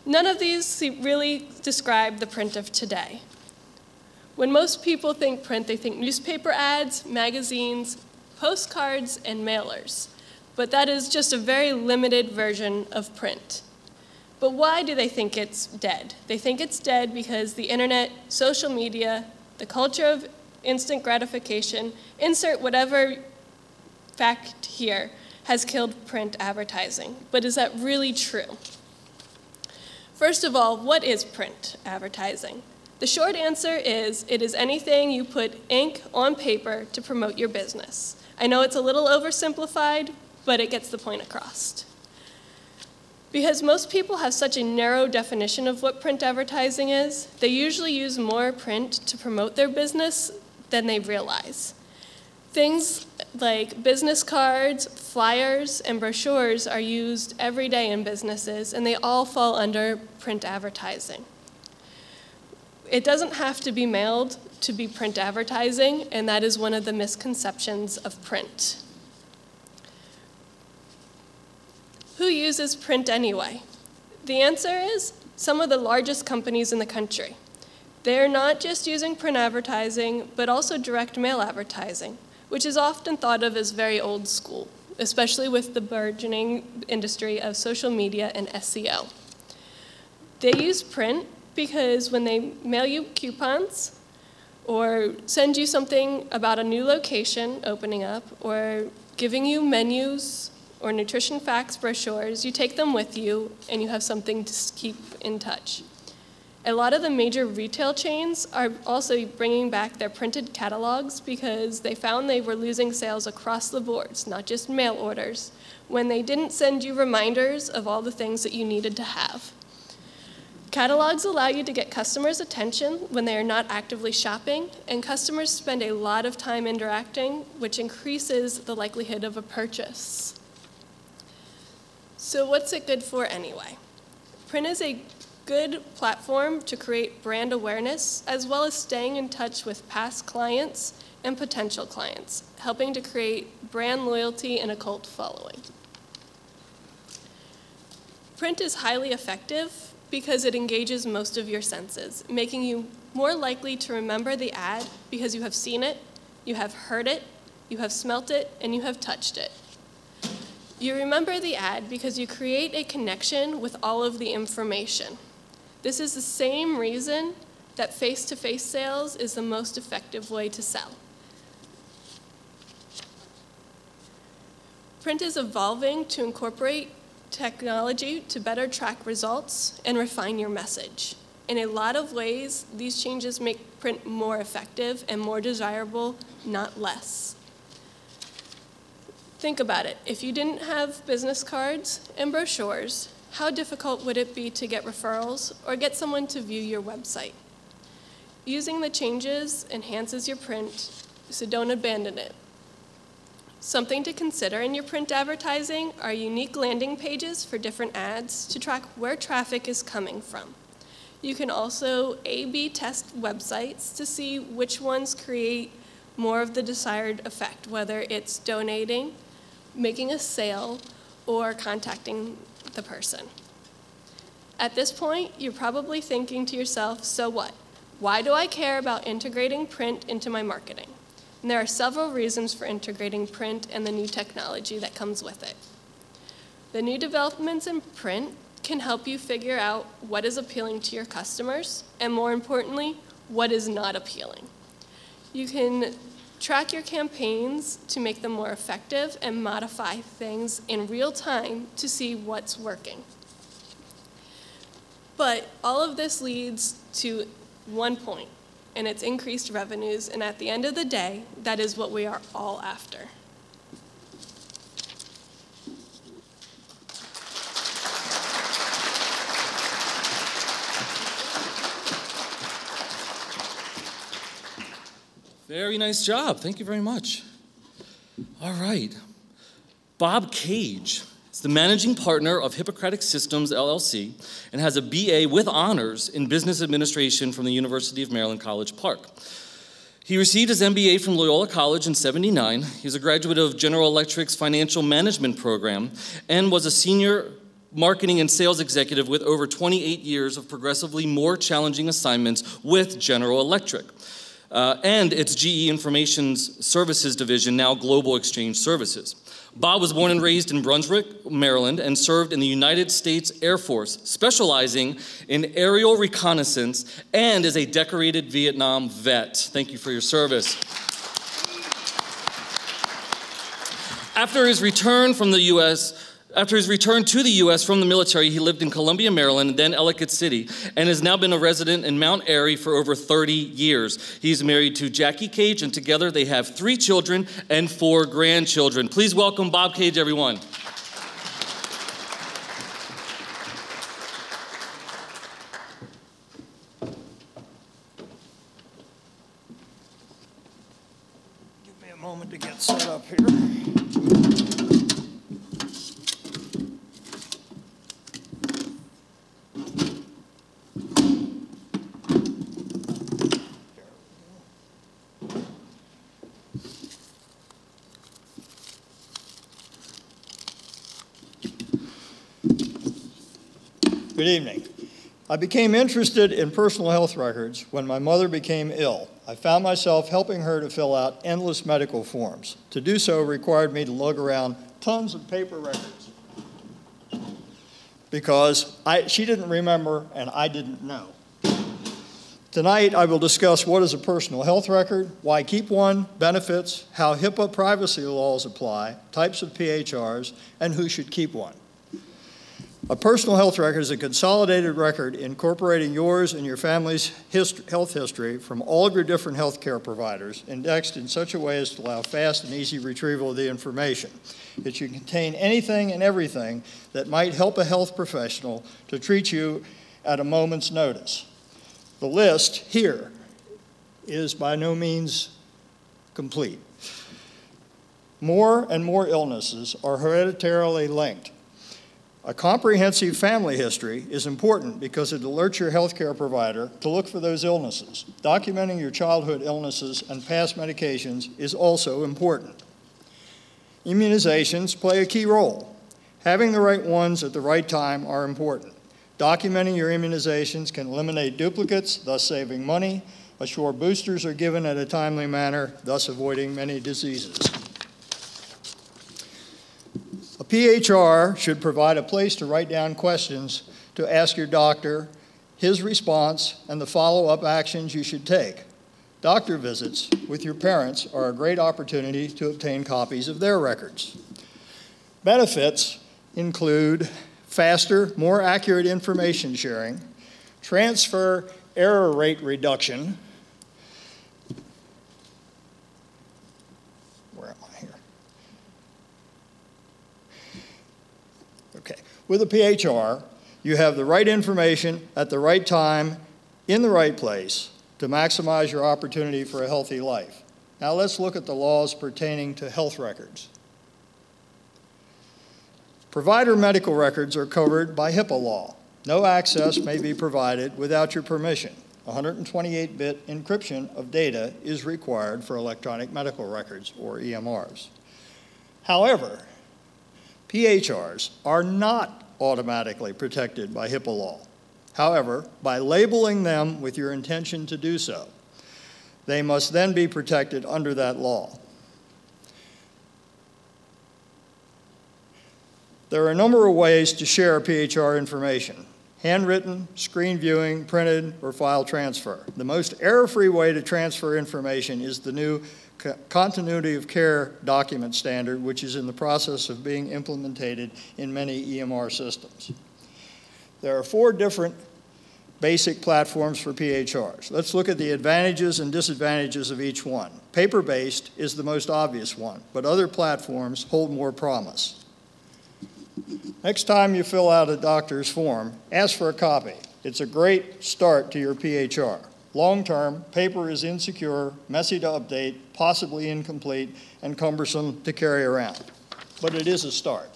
None of these really describe the print of today. When most people think print, they think newspaper ads, magazines, postcards, and mailers. But that is just a very limited version of print. But why do they think it's dead? They think it's dead because the internet, social media, the culture of instant gratification, insert whatever fact here, has killed print advertising. But is that really true? First of all, what is print advertising? The short answer is it is anything you put ink on paper to promote your business. I know it's a little oversimplified, but it gets the point across. Because most people have such a narrow definition of what print advertising is, they usually use more print to promote their business than they realize. Things like business cards, flyers, and brochures are used every day in businesses, and they all fall under print advertising. It doesn't have to be mailed to be print advertising, and that is one of the misconceptions of print. Who uses print anyway? The answer is some of the largest companies in the country. They're not just using print advertising, but also direct mail advertising, which is often thought of as very old school, especially with the burgeoning industry of social media and SEO. They use print because when they mail you coupons or send you something about a new location opening up or giving you menus or nutrition facts brochures, you take them with you and you have something to keep in touch. A lot of the major retail chains are also bringing back their printed catalogs because they found they were losing sales across the boards, not just mail orders, when they didn't send you reminders of all the things that you needed to have. Catalogs allow you to get customers' attention when they are not actively shopping, and customers spend a lot of time interacting, which increases the likelihood of a purchase. So what's it good for anyway? Print is a good platform to create brand awareness, as well as staying in touch with past clients and potential clients, helping to create brand loyalty and a cult following. Print is highly effective because it engages most of your senses, making you more likely to remember the ad because you have seen it, you have heard it, you have smelt it, and you have touched it. You remember the ad because you create a connection with all of the information. This is the same reason that face-to-face sales is the most effective way to sell. Print is evolving to incorporate technology to better track results and refine your message. In a lot of ways, these changes make print more effective and more desirable, not less. Think about it. If you didn't have business cards and brochures, how difficult would it be to get referrals or get someone to view your website? Using the changes enhances your print, so don't abandon it. Something to consider in your print advertising are unique landing pages for different ads to track where traffic is coming from. You can also A/B test websites to see which ones create more of the desired effect, whether it's donating, making a sale, or contacting the person. At this point, you're probably thinking to yourself, so what? Why do I care about integrating print into my marketing? And there are several reasons for integrating print and the new technology that comes with it. The new developments in print can help you figure out what is appealing to your customers, and more importantly, what is not appealing. You can track your campaigns to make them more effective and modify things in real time to see what's working. But all of this leads to one point, and it's increased revenues, and at the end of the day, that is what we are all after. Very nice job. Thank you very much. All right. Bob Cage is the managing partner of Hippocratic Systems, LLC, and has a BA with honors in business administration from the University of Maryland, College Park. He received his MBA from Loyola College in '79. He was a graduate of General Electric's financial management program and was a senior marketing and sales executive with over 28 years of progressively more challenging assignments with General Electric. And its GE Information Services division, now Global Exchange Services. Bob was born and raised in Brunswick, Maryland, and served in the United States Air Force, specializing in aerial reconnaissance and is a decorated Vietnam vet. Thank you for your service. After his return to the U.S. from the military, he lived in Columbia, Maryland, and then Ellicott City, and has now been a resident in Mount Airy for over 30 years. He's married to Jackie Cage, and together they have 3 children and 4 grandchildren. Please welcome Bob Cage, everyone. Give me a moment to get set up here. Good evening. I became interested in personal health records when my mother became ill. I found myself helping her to fill out endless medical forms. To do so required me to lug around tons of paper records because she didn't remember and I didn't know. Tonight, I will discuss what is a personal health record, why keep one, benefits, how HIPAA privacy laws apply, types of PHRs, and who should keep one. A personal health record is a consolidated record incorporating yours and your family's health history from all of your different health care providers, indexed in such a way as to allow fast and easy retrieval of the information. It should contain anything and everything that might help a health professional to treat you at a moment's notice. The list here is by no means complete. More and more illnesses are hereditarily linked. A comprehensive family history is important because it alerts your healthcare provider to look for those illnesses. Documenting your childhood illnesses and past medications is also important. Immunizations play a key role. Having the right ones at the right time are important. Documenting your immunizations can eliminate duplicates, thus saving money, assure boosters are given at a timely manner, thus avoiding many diseases. A PHR should provide a place to write down questions to ask your doctor, his response, and the follow-up actions you should take. Doctor visits with your parents are a great opportunity to obtain copies of their records. Benefits include faster, more accurate information sharing, transfer error rate reduction. Where am I here? Okay. With a PHR, you have the right information at the right time, in the right place, to maximize your opportunity for a healthy life. Now let's look at the laws pertaining to health records. Provider medical records are covered by HIPAA law. No access may be provided without your permission. 128-bit encryption of data is required for electronic medical records, or EMRs. However, PHRs are not automatically protected by HIPAA law. However, by labeling them with your intention to do so, they must then be protected under that law. There are a number of ways to share PHR information: handwritten, screen viewing, printed, or file transfer. The most error-free way to transfer information is the new Continuity of Care document standard, which is in the process of being implemented in many EMR systems. There are 4 different basic platforms for PHRs. Let's look at the advantages and disadvantages of each one. Paper-based is the most obvious one, but other platforms hold more promise. Next time you fill out a doctor's form, ask for a copy. It's a great start to your PHR. Long-term, paper is insecure, messy to update, possibly incomplete, and cumbersome to carry around. But it is a start.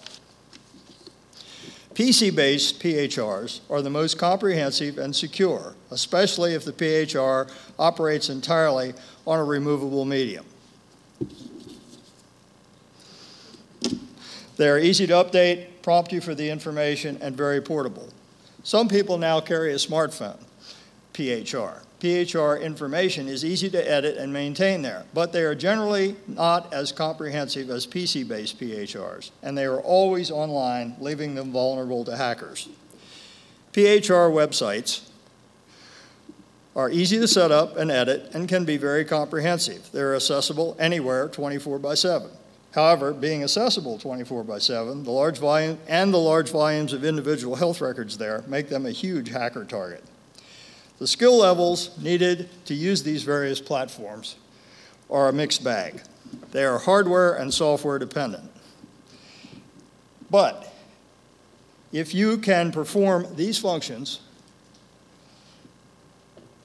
PC-based PHRs are the most comprehensive and secure, especially if the PHR operates entirely on a removable medium. They are easy to update, prompt you for the information, and very portable. Some people now carry a smartphone. PHR. PHR information is easy to edit and maintain there, but they are generally not as comprehensive as PC-based PHRs, and they are always online, leaving them vulnerable to hackers. PHR websites are easy to set up and edit and can be very comprehensive. They're accessible anywhere 24/7. However, being accessible 24/7, the large volumes of individual health records there make them a huge hacker target. The skill levels needed to use these various platforms are a mixed bag. They are hardware and software dependent. But if you can perform these functions,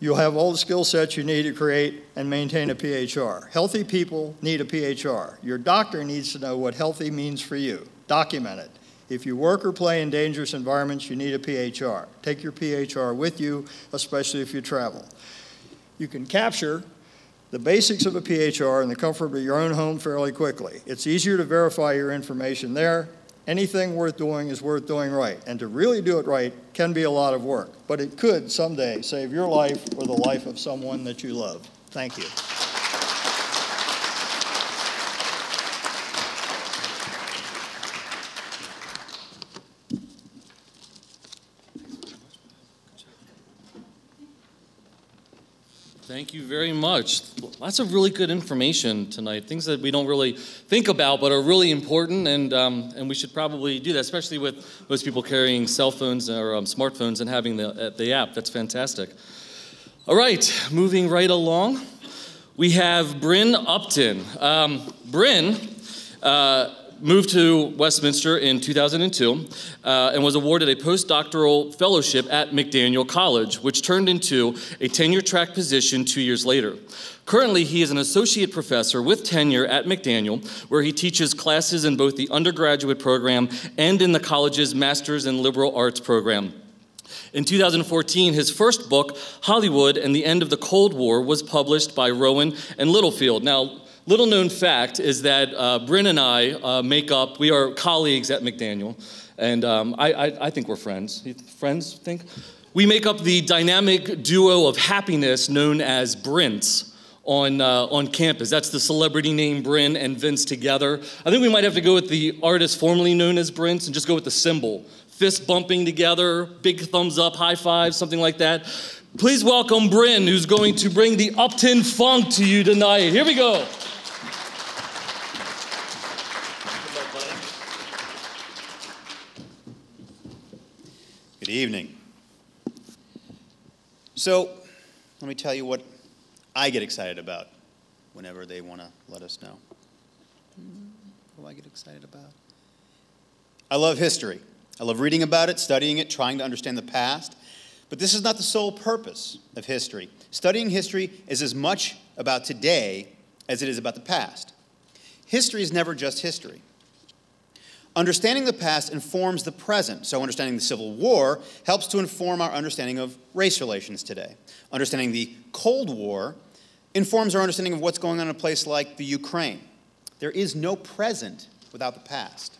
you'll have all the skill sets you need to create and maintain a PHR. Healthy people need a PHR. Your doctor needs to know what healthy means for you. Document it. If you work or play in dangerous environments, you need a PHR. Take your PHR with you, especially if you travel. You can capture the basics of a PHR in the comfort of your own home fairly quickly. It's easier to verify your information there. Anything worth doing is worth doing right. And to really do it right can be a lot of work, but it could someday save your life or the life of someone that you love. Thank you. Thank you very much. Lots of really good information tonight, things that we don't really think about but are really important, and we should probably do that, especially with most people carrying cell phones or smartphones and having the app. That's fantastic. All right, moving right along, we have Bryn Upton. Bryn moved to Westminster in 2002 and was awarded a postdoctoral fellowship at McDaniel College, which turned into a tenure-track position 2 years later. Currently, he is an associate professor with tenure at McDaniel, where he teaches classes in both the undergraduate program and in the college's Master's in Liberal Arts program. In 2014, his first book, Hollywood and the End of the Cold War, was published by Rowan and Littlefield. Now, little known fact is that Bryn and I we are colleagues at McDaniel, and I think we're friends. Friends, think? We make up the dynamic duo of happiness known as Brints on campus. That's the celebrity name Bryn and Vince together. I think we might have to go with the artist formerly known as Brints and just go with the symbol. Fist bumping together, big thumbs up, high five, something like that. Please welcome Bryn, who's going to bring the Upton Funk to you tonight. Here we go. Good evening. So, let me tell you what I get excited about whenever they want to let us know. What do I get excited about? I love history. I love reading about it, studying it, trying to understand the past. But this is not the sole purpose of history. Studying history is as much about today as it is about the past. History is never just history. Understanding the past informs the present. So understanding the Civil War helps to inform our understanding of race relations today. Understanding the Cold War informs our understanding of what's going on in a place like the Ukraine. There is no present without the past.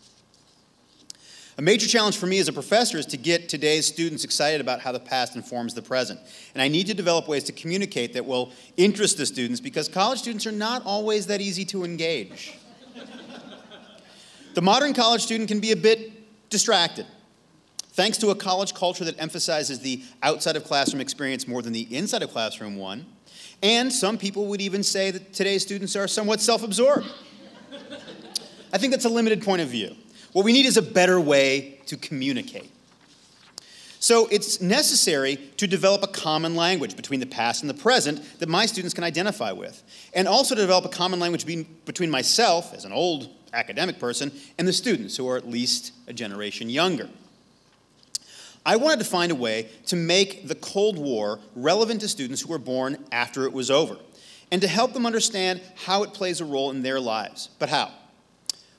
A major challenge for me as a professor is to get today's students excited about how the past informs the present. And I need to develop ways to communicate that will interest the students, because college students are not always that easy to engage. The modern college student can be a bit distracted. Thanks to a college culture that emphasizes the outside of classroom experience more than the inside of classroom one, and some people would even say that today's students are somewhat self-absorbed. I think that's a limited point of view. What we need is a better way to communicate. So it's necessary to develop a common language between the past and the present that my students can identify with, and also to develop a common language between myself, as an old academic person, and the students, who are at least a generation younger. I wanted to find a way to make the Cold War relevant to students who were born after it was over, and to help them understand how it plays a role in their lives. But how?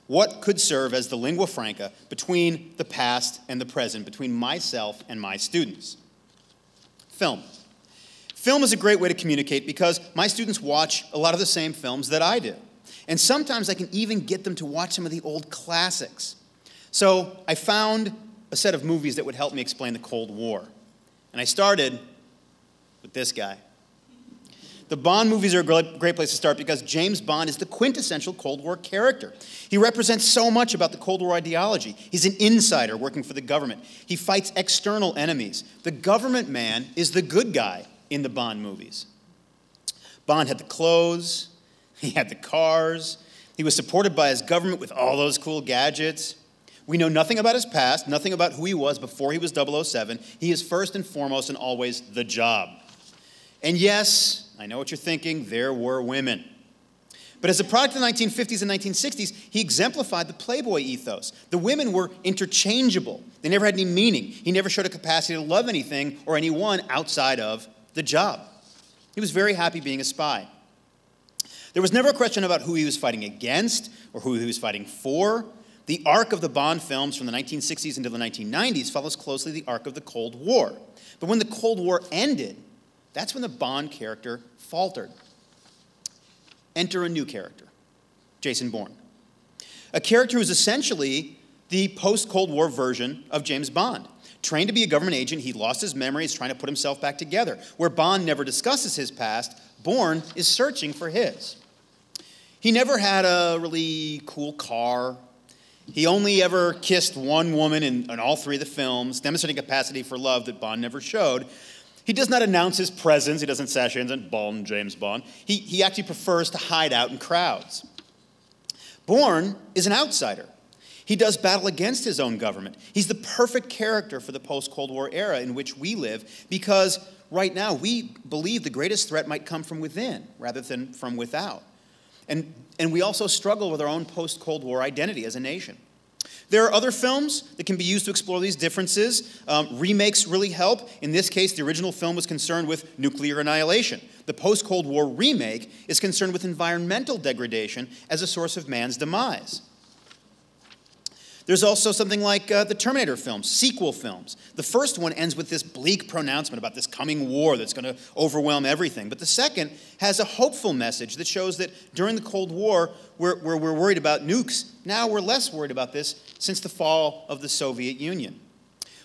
What could serve as the lingua franca between the past and the present, between myself and my students? Film. Film is a great way to communicate because my students watch a lot of the same films that I do. And sometimes I can even get them to watch some of the old classics. So I found a set of movies that would help me explain the Cold War. And I started with with this guy. The Bond movies are a great place to start because James Bond is the quintessential Cold War character. He represents so much about the Cold War ideology. He's an insider working for the government. He fights external enemies. The government man is the good guy in the Bond movies. Bond had the clothes, he had the cars, he was supported by his government with all those cool gadgets. We know nothing about his past, nothing about who he was before he was 007. He is first and foremost and always the job. And yes, I know what you're thinking, there were women. But as a product of the 1950s and 1960s, he exemplified the Playboy ethos. The women were interchangeable. They never had any meaning. He never showed a capacity to love anything or anyone outside of the job. He was very happy being a spy. There was never a question about who he was fighting against or who he was fighting for. The arc of the Bond films from the 1960s into the 1990s follows closely the arc of the Cold War. But when the Cold War ended, that's when the Bond character faltered. Enter a new character, Jason Bourne. A character who's essentially the post-Cold War version of James Bond. Trained to be a government agent, he lost his memory, he's trying to put himself back together. Where Bond never discusses his past, Bourne is searching for his. He never had a really cool car. He only ever kissed one woman in all three of the films, demonstrating capacity for love that Bond never showed. He does not announce his presence. He doesn't sash in and Bond, James Bond. He actually prefers to hide out in crowds. Bourne is an outsider. He does battle against his own government. He's the perfect character for the post-Cold War era in which we live because right now we believe the greatest threat might come from within rather than from without. And we also struggle with our own post-Cold War identity as a nation. There are other films that can be used to explore these differences. Remakes really help. In this case, the original film was concerned with nuclear annihilation. The post-Cold War remake is concerned with environmental degradation as a source of man's demise. There's also something like the Terminator films, sequel films. The first one ends with this bleak pronouncement about this coming war that's going to overwhelm everything. But the second has a hopeful message that shows that during the Cold War, we're worried about nukes. Now we're less worried about this since the fall of the Soviet Union.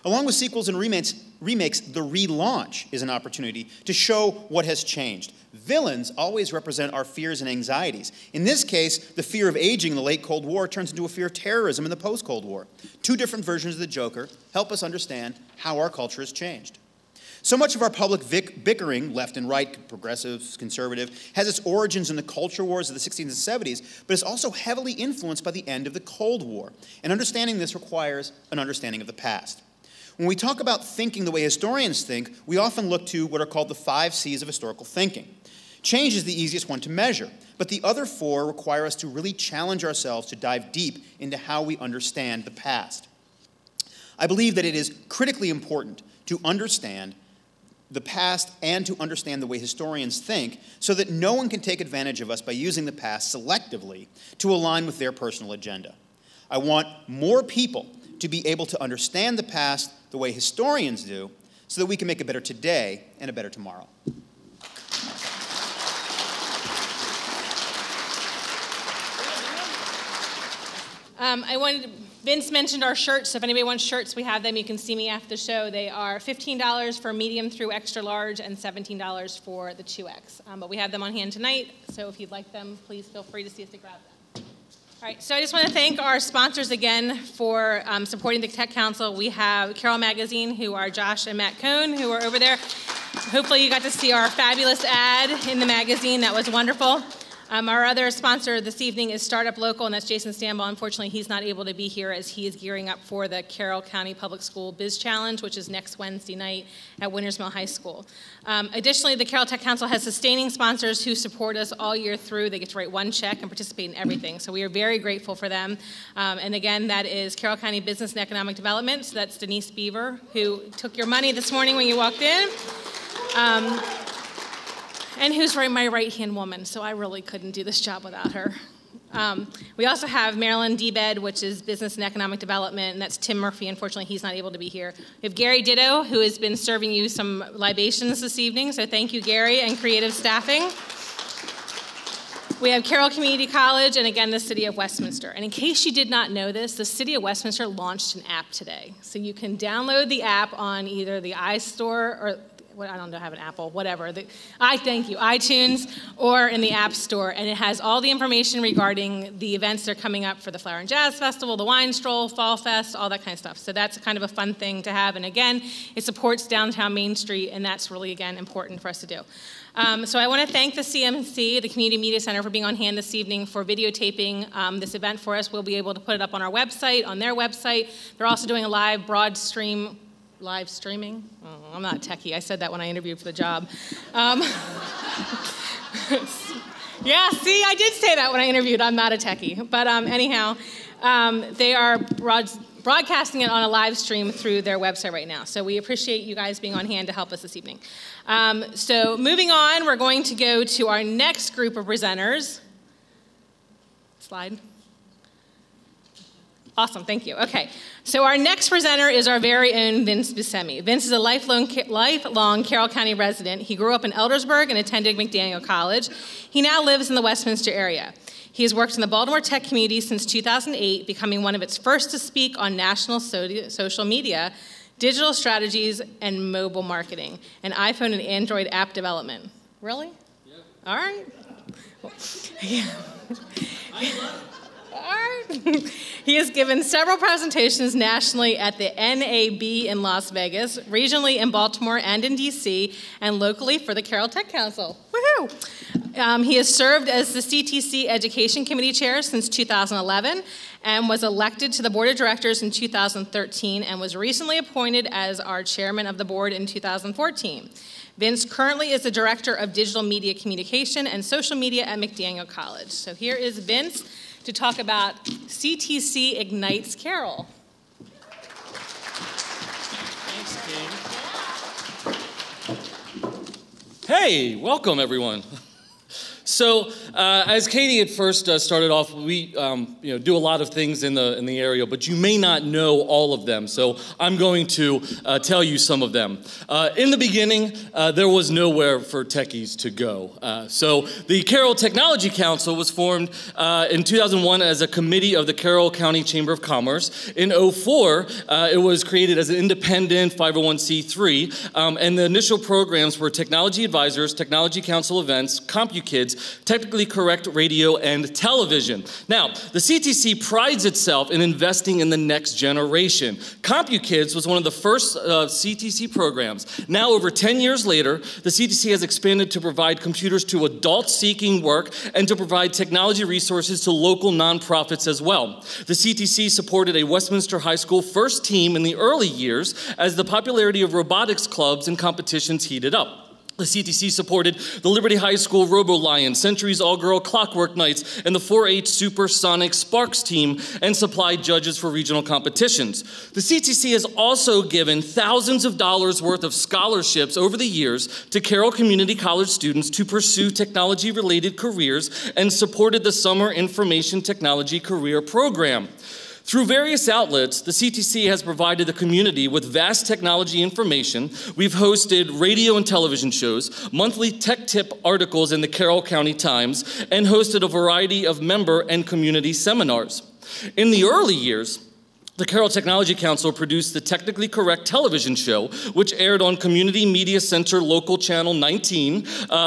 Along with sequels and remakes, the relaunch is an opportunity to show what has changed. Villains always represent our fears and anxieties. In this case, the fear of aging in the late Cold War turns into a fear of terrorism in the post-Cold War. Two different versions of the Joker help us understand how our culture has changed. So much of our public bickering, left and right, progressive, conservative, has its origins in the culture wars of the 60s and 70s, but is also heavily influenced by the end of the Cold War. And understanding this requires an understanding of the past. When we talk about thinking the way historians think, we often look to what are called the 5 C's of historical thinking. Change is the easiest one to measure, but the other 4 require us to really challenge ourselves to dive deep into how we understand the past. I believe that it is critically important to understand the past and to understand the way historians think so that no one can take advantage of us by using the past selectively to align with their personal agenda. I want more people to be able to understand the past the way historians do so that we can make a better today and a better tomorrow. Vince mentioned our shirts. So if anybody wants shirts, we have them. You can see me after the show. They are $15 for medium through extra large and $17 for the 2X. But we have them on hand tonight. So if you'd like them, please feel free to see us to grab them. All right, so I just want to thank our sponsors again for supporting the Tech Council. We have Carroll Magazine, who are Josh and Matt Cohn, who are over there. Hopefully you got to see our fabulous ad in the magazine. That was wonderful. Our other sponsor this evening is Startup Local, and that's Jason Stambaugh. Unfortunately, he's not able to be here as he is gearing up for the Carroll County Public School Biz Challenge, which is next Wednesday night at Winters Mill High School. Additionally, the Carroll Tech Council has sustaining sponsors who support us all year through. They get to write one check and participate in everything, so we are very grateful for them. And again, that is Carroll County Business and Economic Development. So that's Denise Beaver, who took your money this morning when you walked in. And who's my right-hand woman, so I really couldn't do this job without her. We also have Marilyn Debed, which is Business and Economic Development, and that's Tim Murphy. Unfortunately, he's not able to be here. We have Gary Ditto, who has been serving you some libations this evening, so thank you, Gary, and creative staffing. We have Carroll Community College, and again, the City of Westminster. And in case you did not know this, the City of Westminster launched an app today. So you can download the app on either the iStore or I don't know, have an Apple, whatever. Thank you, iTunes, or in the App Store, and it has all the information regarding the events that are coming up for the Flower and Jazz Festival, the Wine Stroll, Fall Fest, all that kind of stuff. So that's kind of a fun thing to have, and again, it supports downtown Main Street, and that's really, again, important for us to do. So I want to thank the CMC, the Community Media Center, for being on hand this evening for videotaping this event for us. We'll be able to put it up on our website, on their website. They're also doing a live streaming. Oh, I'm not techie. I said that when I interviewed for the job. Yeah, see, I did say that when I interviewed. I'm not a techie. But anyhow, they are broadcasting it on a live stream through their website right now. So we appreciate you guys being on hand to help us this evening. So moving on, we're going to go to our next group of presenters. Slide. Awesome, thank you. Okay, so our next presenter is our very own Vince Buscemi. Vince is a lifelong Carroll County resident. He grew up in Eldersburg and attended McDaniel College. He now lives in the Westminster area. He has worked in the Baltimore tech community since 2008, becoming one of its first to speak on national social media, digital strategies, and mobile marketing, and iPhone and Android app development. Really? Yeah. All right. Yeah. All right. He has given several presentations nationally at the NAB in Las Vegas, regionally in Baltimore and in DC, and locally for the Carroll Tech Council. Woohoo! He has served as the CTC Education Committee Chair since 2011 and was elected to the Board of Directors in 2013 and was recently appointed as our Chairman of the Board in 2014. Vince currently is the Director of Digital Media Communication and Social Media at McDaniel College. So here is Vince to talk about CTC IGNITE Carroll. Thanks, Katie. Hey, welcome everyone. So, as Katie had first started off, we do a lot of things in the area, but you may not know all of them. So I'm going to tell you some of them. In the beginning, there was nowhere for techies to go. So the Carroll Technology Council was formed in 2001 as a committee of the Carroll County Chamber of Commerce. In 2004, it was created as an independent 501c3, and the initial programs were Technology Advisors, Technology Council Events, CompuKids, Technically Correct Radio, and Television. Now, the CTC prides itself in investing in the next generation. CompuKids was one of the first CTC programs. Now, over 10 years later, the CTC has expanded to provide computers to adults seeking work and to provide technology resources to local nonprofits as well. The CTC supported a Westminster High School first team in the early years as the popularity of robotics clubs and competitions heated up. The CTC supported the Liberty High School Robo-Lions, Century's All-Girl Clockwork Knights, and the 4-H Supersonic Sparks team, and supplied judges for regional competitions. The CTC has also given thousands of dollars worth of scholarships over the years to Carroll Community College students to pursue technology-related careers and supported the Summer Information Technology Career Program. Through various outlets, the CTC has provided the community with vast technology information. We've hosted radio and television shows, monthly tech tip articles in the Carroll County Times, and hosted a variety of member and community seminars. In the early years, the Carroll Technology Council produced the Technically Correct television show, which aired on Community Media Center Local Channel 19.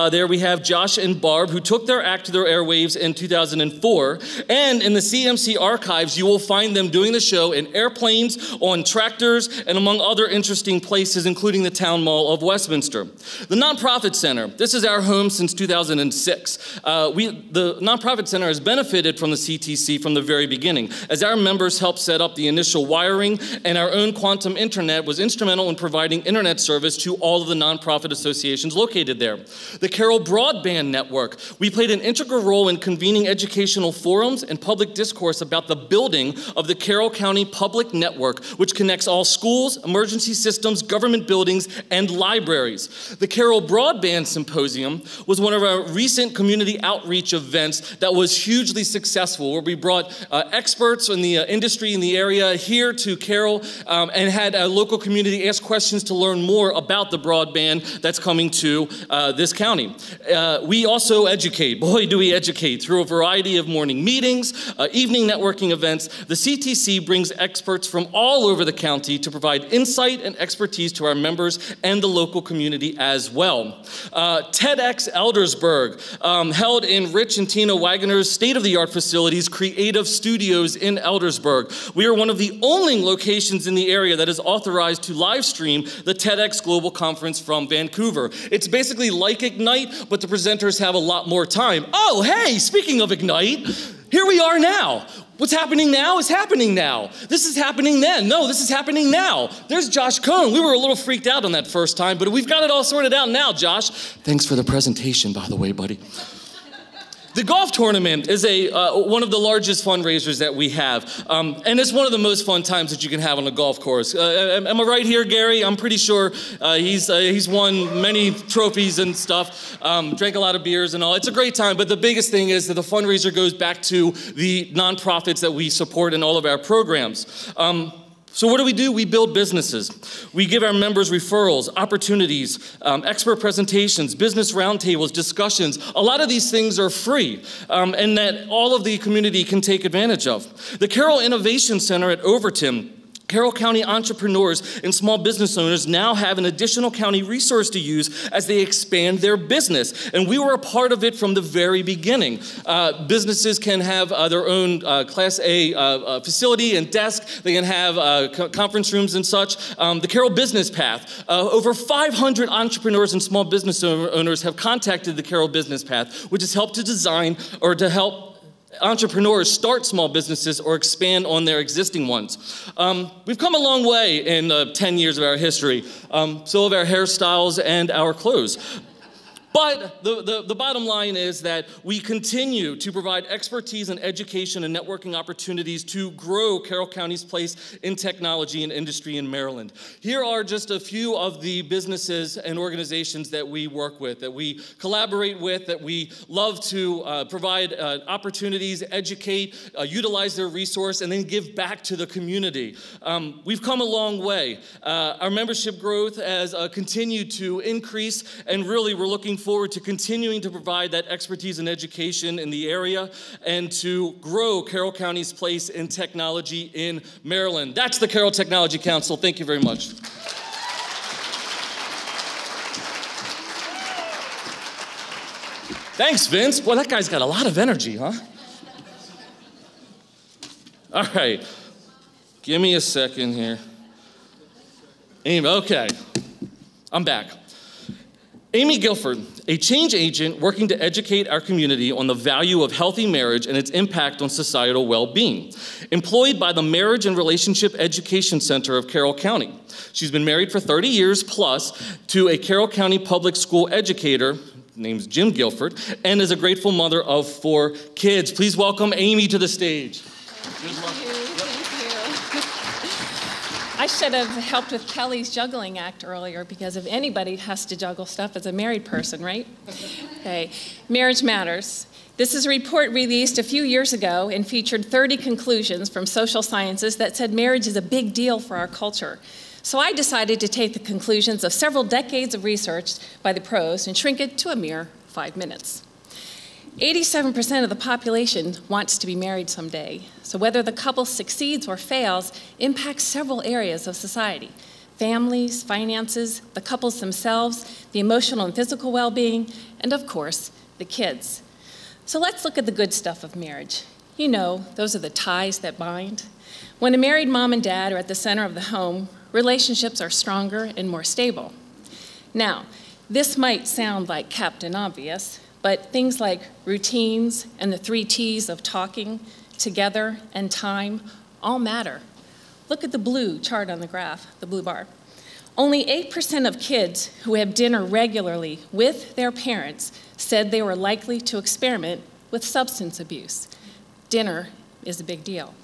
There we have Josh and Barb, who took their act to their airwaves in 2004. And in the CMC archives, you will find them doing the show in airplanes, on tractors, and among other interesting places, including the Town Mall of Westminster. The Nonprofit Center, this is our home since 2006. The Nonprofit Center has benefited from the CTC from the very beginning, as our members helped set up the initial wiring, and our own quantum internet was instrumental in providing internet service to all of the nonprofit associations located there. The Carroll Broadband Network, we played an integral role in convening educational forums and public discourse about the building of the Carroll County Public Network, which connects all schools, emergency systems, government buildings, and libraries. The Carroll Broadband Symposium was one of our recent community outreach events that was hugely successful, where we brought experts in the industry in the area area here to Carroll and had a local community ask questions to learn more about the broadband that's coming to this county. We also educate, boy do we educate, through a variety of morning meetings, evening networking events. The CTC brings experts from all over the county to provide insight and expertise to our members and the local community as well. TEDx Eldersburg, held in Rich and Tina Wagner's state-of-the-art facilities, Creative Studios in Eldersburg. We are one of the only locations in the area that is authorized to live stream the TEDx Global Conference from Vancouver. It's basically like IGNITE, but the presenters have a lot more time. Oh, hey, speaking of IGNITE, here we are now. What's happening now is happening now. This is happening then. No, this is happening now. There's Josh Cohn. We were a little freaked out on that first time, but we've got it all sorted out now, Josh. Thanks for the presentation, by the way, buddy. The golf tournament is one of the largest fundraisers that we have, and it's one of the most fun times that you can have on a golf course. Am I right here, Gary? I'm pretty sure he's won many trophies and stuff, drank a lot of beers and all. It's a great time, but the biggest thing is that the fundraiser goes back to the nonprofits that we support in all of our programs. So what do? We build businesses. We give our members referrals, opportunities, expert presentations, business roundtables, discussions. A lot of these things are free and that all of the community can take advantage of. The Carroll Innovation Center at Overton, Carroll County entrepreneurs and small business owners now have an additional county resource to use as they expand their business. And we were a part of it from the very beginning. Businesses can have their own Class A facility and desk. They can have conference rooms and such. The Carroll Business Path. Over 500 entrepreneurs and small business owners have contacted the Carroll Business Path, which has helped to design or to help entrepreneurs start small businesses or expand on their existing ones. We've come a long way in 10 years of our history, so have our hairstyles and our clothes. But the bottom line is that we continue to provide expertise and education and networking opportunities to grow Carroll County's place in technology and industry in Maryland. Here are just a few of the businesses and organizations that we work with, that we collaborate with, that we love to provide opportunities, educate, utilize their resource, and then give back to the community. We've come a long way. Our membership growth has continued to increase, and really we're looking forward to continuing to provide that expertise and education in the area and to grow Carroll County's place in technology in Maryland. That's the Carroll Technology Council. Thank you very much. Thanks, Vince. Boy, that guy's got a lot of energy, huh? All right. Give me a second here. Okay. I'm back. Amy Guilford, a change agent working to educate our community on the value of healthy marriage and its impact on societal well-being, employed by the Marriage and Relationship Education Center of Carroll County. She's been married for 30 years plus to a Carroll County public school educator named Jim Guilford, and is a grateful mother of 4 kids. Please welcome Amy to the stage. Thank you. I should have helped with Kelly's juggling act earlier, because if anybody has to juggle stuff, it's a married person, right? Okay. Marriage Matters. This is a report released a few years ago and featured 30 conclusions from social sciences that said marriage is a big deal for our culture. So I decided to take the conclusions of several decades of research by the pros and shrink it to a mere 5 minutes. 87% of the population wants to be married someday. So whether the couple succeeds or fails impacts several areas of society: families, finances, the couples themselves, the emotional and physical well-being, and of course, the kids. So let's look at the good stuff of marriage. You know, those are the ties that bind. When a married mom and dad are at the center of the home, relationships are stronger and more stable. Now, this might sound like Captain Obvious, but things like routines and the 3 T's of talking, together, and time all matter. Look at the blue chart on the graph, the blue bar. Only 8% of kids who have dinner regularly with their parents said they were likely to experiment with substance abuse. Dinner is a big deal.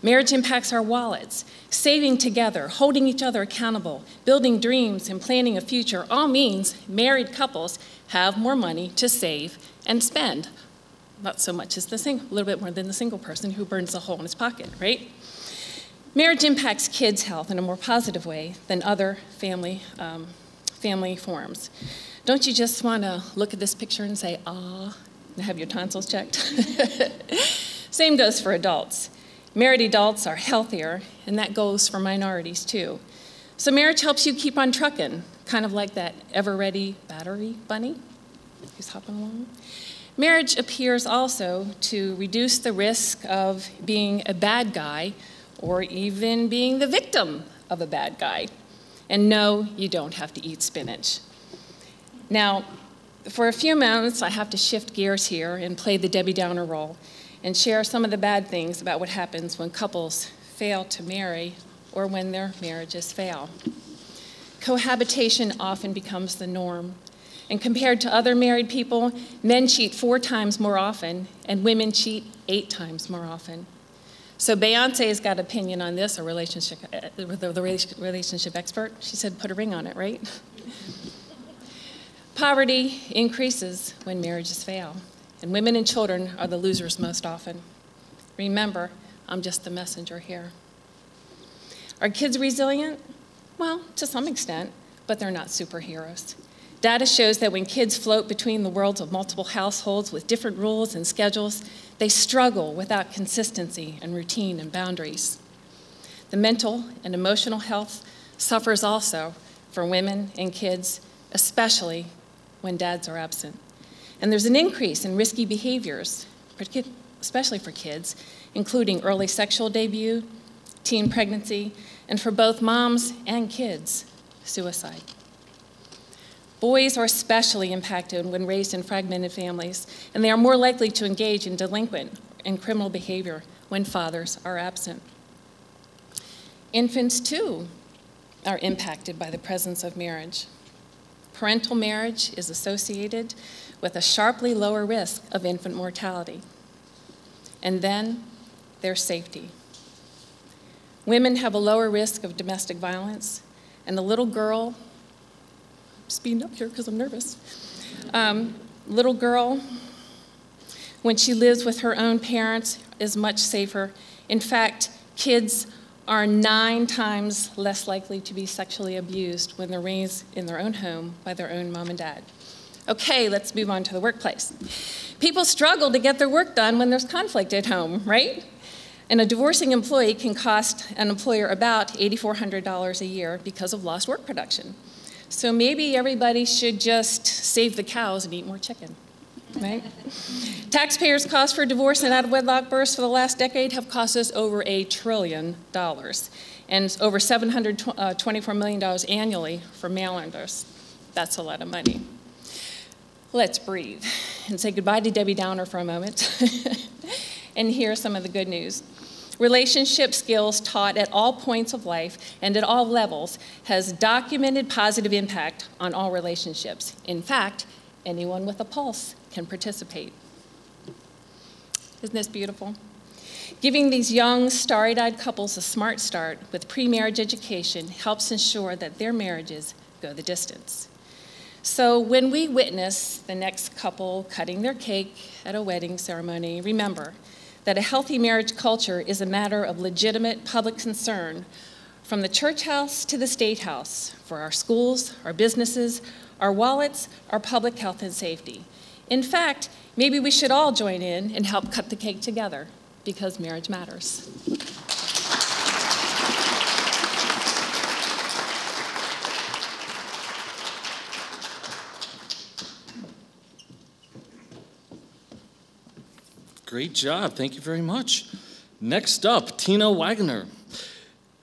Marriage impacts our wallets. Saving together, holding each other accountable, building dreams, and planning a future all means married couples have more money to save and spend. Not so much as a little bit more than the single person who burns a hole in his pocket, right? Marriage impacts kids' health in a more positive way than other family forms. Don't you just want to look at this picture and say, ah, and have your tonsils checked? Same goes for adults. Married adults are healthier, and that goes for minorities too. So marriage helps you keep on trucking, kind of like that ever-ready battery bunny who's hopping along. Marriage appears also to reduce the risk of being a bad guy or even being the victim of a bad guy. And no, you don't have to eat spinach. Now, for a few moments, I have to shift gears here and play the Debbie Downer role and share some of the bad things about what happens when couples fail to marry or when their marriages fail. Cohabitation often becomes the norm. And compared to other married people, men cheat 4 times more often and women cheat 8 times more often. So Beyonce's got an opinion on this, the relationship expert. She said, put a ring on it, right? Poverty increases when marriages fail, and women and children are the losers most often. Remember, I'm just the messenger here. Are kids resilient? Well, to some extent, but they're not superheroes. Data shows that when kids float between the worlds of multiple households with different rules and schedules, they struggle without consistency and routine and boundaries. The mental and emotional health suffers also for women and kids, especially when dads are absent. And there's an increase in risky behaviors, especially for kids, including early sexual debut, teen pregnancy, and for both moms and kids, suicide. Boys are especially impacted when raised in fragmented families, and they are more likely to engage in delinquent and criminal behavior when fathers are absent. Infants, too, are impacted by the presence of marriage. Parental marriage is associated with a sharply lower risk of infant mortality. And then there's safety. Women have a lower risk of domestic violence, and a little girl, speeding up here because I'm nervous, little girl, when she lives with her own parents, is much safer. In fact, kids are 9 times less likely to be sexually abused when they're raised in their own home by their own mom and dad. Okay, let's move on to the workplace. People struggle to get their work done when there's conflict at home, right? And a divorcing employee can cost an employer about $8,400 a year because of lost work production. So maybe everybody should just save the cows and eat more chicken, right? Taxpayers' costs for divorce and out-of-wedlock births for the last decade have cost us over $1 trillion and over $724 million annually for mail-orders. That's a lot of money. Let's breathe and say goodbye to Debbie Downer for a moment and hear some of the good news. Relationship skills taught at all points of life and at all levels has documented positive impact on all relationships. In fact, anyone with a pulse can participate. Isn't this beautiful? Giving these young, starry-eyed couples a smart start with pre-marriage education helps ensure that their marriages go the distance. So when we witness the next couple cutting their cake at a wedding ceremony, remember that a healthy marriage culture is a matter of legitimate public concern from the church house to the state house for our schools, our businesses, our wallets, our public health and safety. In fact, maybe we should all join in and help cut the cake together because marriage matters. Great job, thank you very much. Next up, Tina Wagner.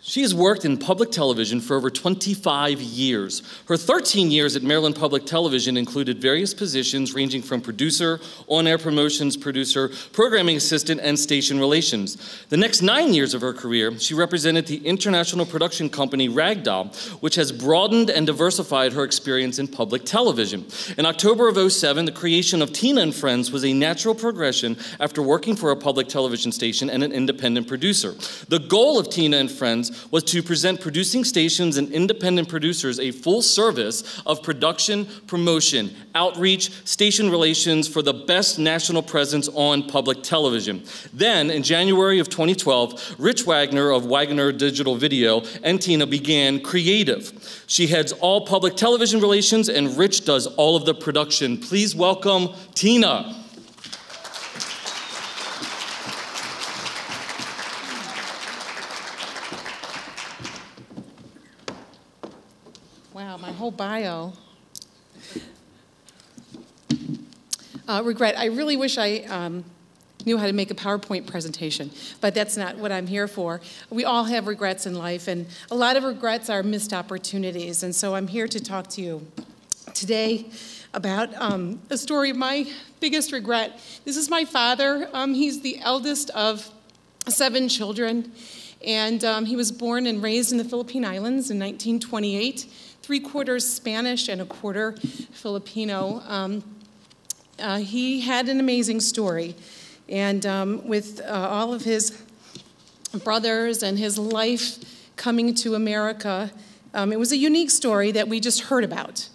She has worked in public television for over 25 years. Her 13 years at Maryland Public Television included various positions ranging from producer, on-air promotions producer, programming assistant, and station relations. The next 9 years of her career, she represented the international production company Ragdoll, which has broadened and diversified her experience in public television. In October of '07, the creation of Tina and Friends was a natural progression after working for a public television station and an independent producer. The goal of Tina and Friends was to present producing stations and independent producers a full service of production, promotion, outreach, station relations for the best national presence on public television. Then, in January of 2012, Rich Wagner of Wagner Digital Video and Tina began Creative. She heads all public television relations, and Rich does all of the production. Please welcome Tina. Wow, my whole bio. Regret. I really wish I knew how to make a PowerPoint presentation, but that's not what I'm here for. We all have regrets in life, and a lot of regrets are missed opportunities, and so I'm here to talk to you today about a story of my biggest regret. This is my father. He's the eldest of 7 children, and he was born and raised in the Philippine Islands in 1928, 3/4 Spanish and 1/4 Filipino. He had an amazing story, and with all of his brothers and his life coming to America, it was a unique story that we just heard about.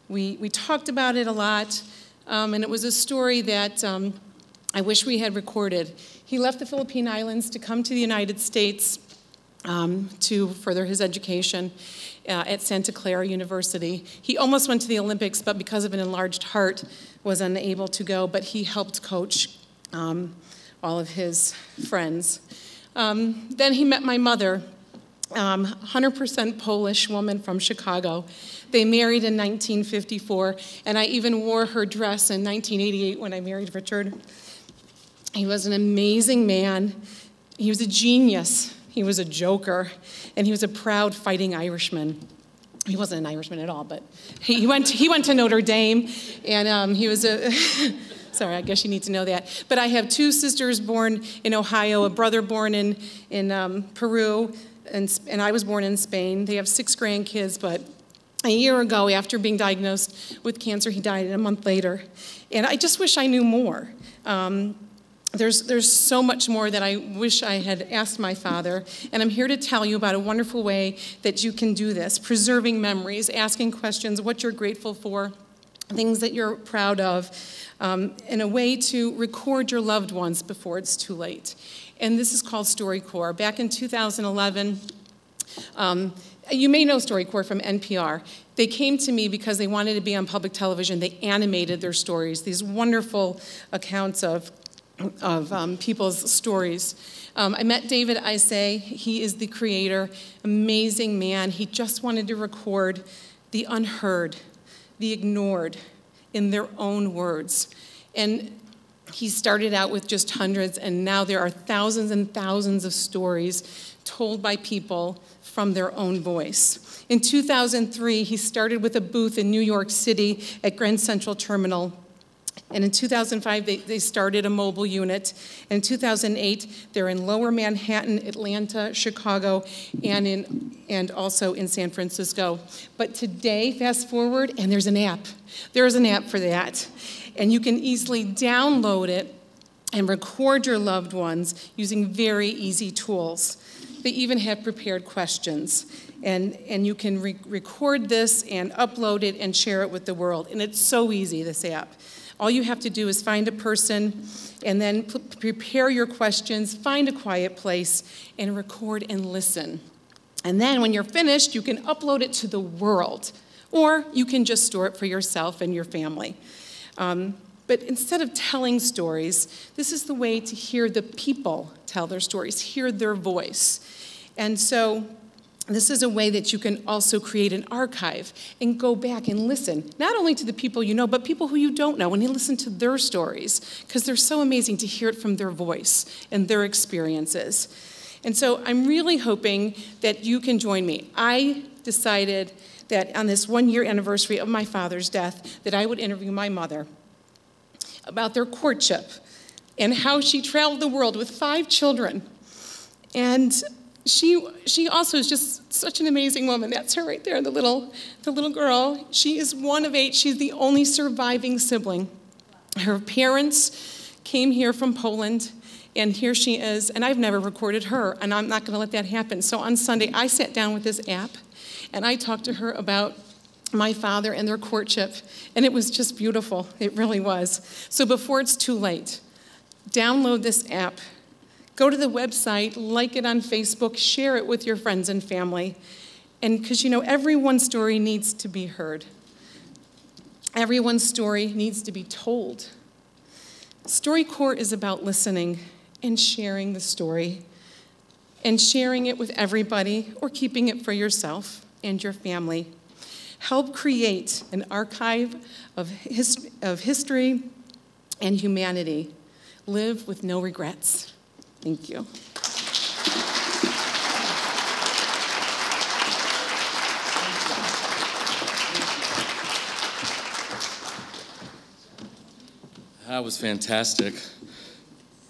We talked about it a lot, and it was a story that I wish we had recorded. He left the Philippine Islands to come to the United States to further his education at Santa Clara University. He almost went to the Olympics, but because of an enlarged heart, was unable to go, but he helped coach all of his friends. Then he met my mother, 100% Polish woman from Chicago. They married in 1954, and I even wore her dress in 1988 when I married Richard. He was an amazing man. He was a genius. He was a joker, and he was a proud fighting Irishman. He wasn't an Irishman at all, but he went to Notre Dame, and he was a, sorry, I guess you need to know that. But I have 2 sisters born in Ohio, a brother born in Peru, and I was born in Spain. They have 6 grandkids, but a year ago, after being diagnosed with cancer, he died a month later. And I just wish I knew more. There's so much more that I wish I had asked my father, and I'm here to tell you about a wonderful way that you can do this, preserving memories, asking questions, what you're grateful for, things that you're proud of, in a way to record your loved ones before it's too late. And this is called StoryCorps. Back in 2011, you may know StoryCorps from NPR. They came to me because they wanted to be on public television. They animated their stories, these wonderful accounts of people's stories. I met David Isay. He is the creator, amazing man. He just wanted to record the unheard, the ignored, in their own words. And he started out with just hundreds, and now there are thousands and thousands of stories told by people from their own voice. In 2003, he started with a booth in New York City at Grand Central Terminal. And in 2005, they started a mobile unit. And in 2008, they're in Lower Manhattan, Atlanta, Chicago, and also in San Francisco. But today, fast forward, and there's an app. There's an app for that. And you can easily download it and record your loved ones using very easy tools. They even have prepared questions. And you can record this and upload it and share it with the world. And it's so easy, this app. All you have to do is find a person and then prepare your questions, find a quiet place, and record and listen. And then when you're finished, you can upload it to the world, or you can just store it for yourself and your family. But instead of telling stories, this is the way to hear the people tell their stories, hear their voice. And so this is a way that you can also create an archive and go back and listen, not only to the people you know, but people who you don't know, and you listen to their stories, because they're so amazing to hear it from their voice and their experiences. And so I'm really hoping that you can join me. I decided that on this 1-year anniversary of my father's death, that I would interview my mother about their courtship and how she traveled the world with 5 children. And she also is just such an amazing woman. That's her right there, the little girl. She is one of 8. She's the only surviving sibling. Her parents came here from Poland, And here she is, and I've never recorded her, and I'm not going to let that happen. So on Sunday, I sat down with this app, and I talked to her about my father and their courtship, and it was just beautiful. It really was. So before it's too late, download this app, go to the website, like it on Facebook, share it with your friends and family, and because you know, everyone's story needs to be heard. Everyone's story needs to be told. StoryCorps is about listening and sharing the story, and sharing it with everybody or keeping it for yourself and your family. Help create an archive of history and humanity. Live with no regrets. Thank you. That was fantastic.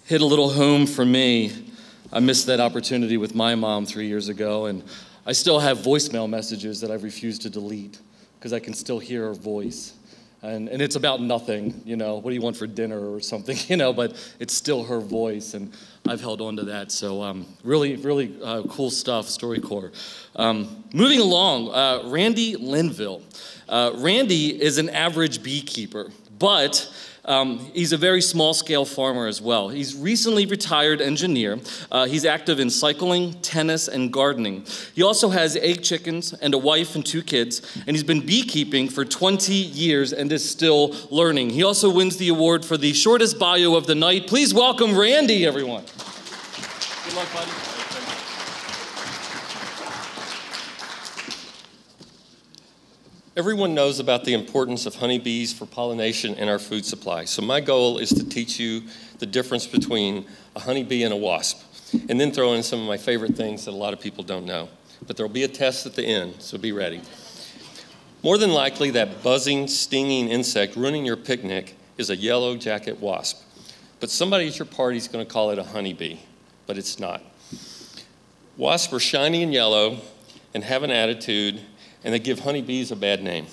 Hit a little home for me. I missed that opportunity with my mom 3 years ago, and I still have voicemail messages that I've refused to delete because I can still hear her voice. And it's about nothing, you know, what do you want for dinner or something, you know, but it's still her voice, and I've held on to that. So really cool stuff, StoryCorps. Moving along, Randy Linville. Randy is an average beekeeper, but he's a very small-scale farmer as well. He's recently retired engineer. He's active in cycling, tennis, and gardening. He also has 8 chickens and a wife and 2 kids, and he's been beekeeping for 20 years and is still learning. He also wins the award for the shortest bio of the night. Please welcome Randy, everyone. Good luck, buddy. Everyone knows about the importance of honeybees for pollination in our food supply. So my goal is to teach you the difference between a honeybee and a wasp, and then throw in some of my favorite things that a lot of people don't know. But there'll be a test at the end, so be ready. More than likely, that buzzing, stinging insect ruining your picnic is a yellow jacket wasp. But somebody at your party is going to call it a honeybee, but it's not. Wasps are shiny and yellow and have an attitude, and they give honeybees a bad name.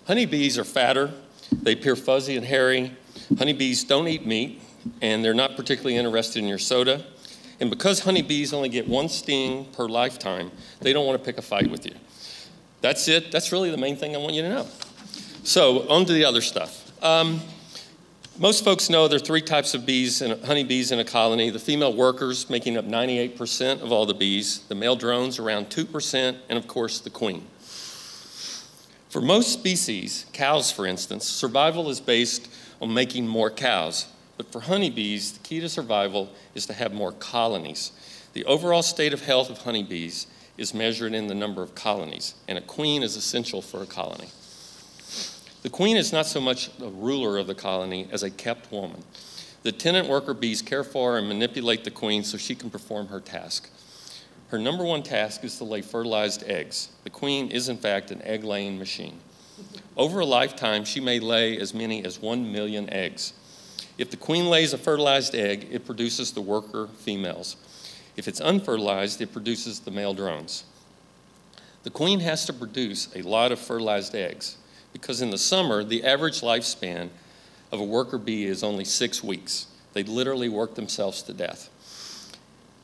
Honeybees are fatter, they appear fuzzy and hairy. Honeybees don't eat meat, and they're not particularly interested in your soda. And because honeybees only get 1 sting per lifetime, they don't want to pick a fight with you. That's it. That's really the main thing I want you to know. So on to the other stuff. Most folks know there are 3 types of bees, honeybees in a colony. The female workers making up 98% of all the bees, the male drones around 2%, and of course the queen. For most species, cows for instance, survival is based on making more cows. But for honeybees, the key to survival is to have more colonies. The overall state of health of honeybees is measured in the number of colonies, and a queen is essential for a colony. The queen is not so much a ruler of the colony as a kept woman. The tenant worker bees care for and manipulate the queen so she can perform her task. Her number 1 task is to lay fertilized eggs. The queen is in fact an egg-laying machine. Over a lifetime, she may lay as many as 1 million eggs. If the queen lays a fertilized egg, it produces the worker females. If it's unfertilized, it produces the male drones. The queen has to produce a lot of fertilized eggs, because in the summer, the average lifespan of a worker bee is only 6 weeks. They literally work themselves to death.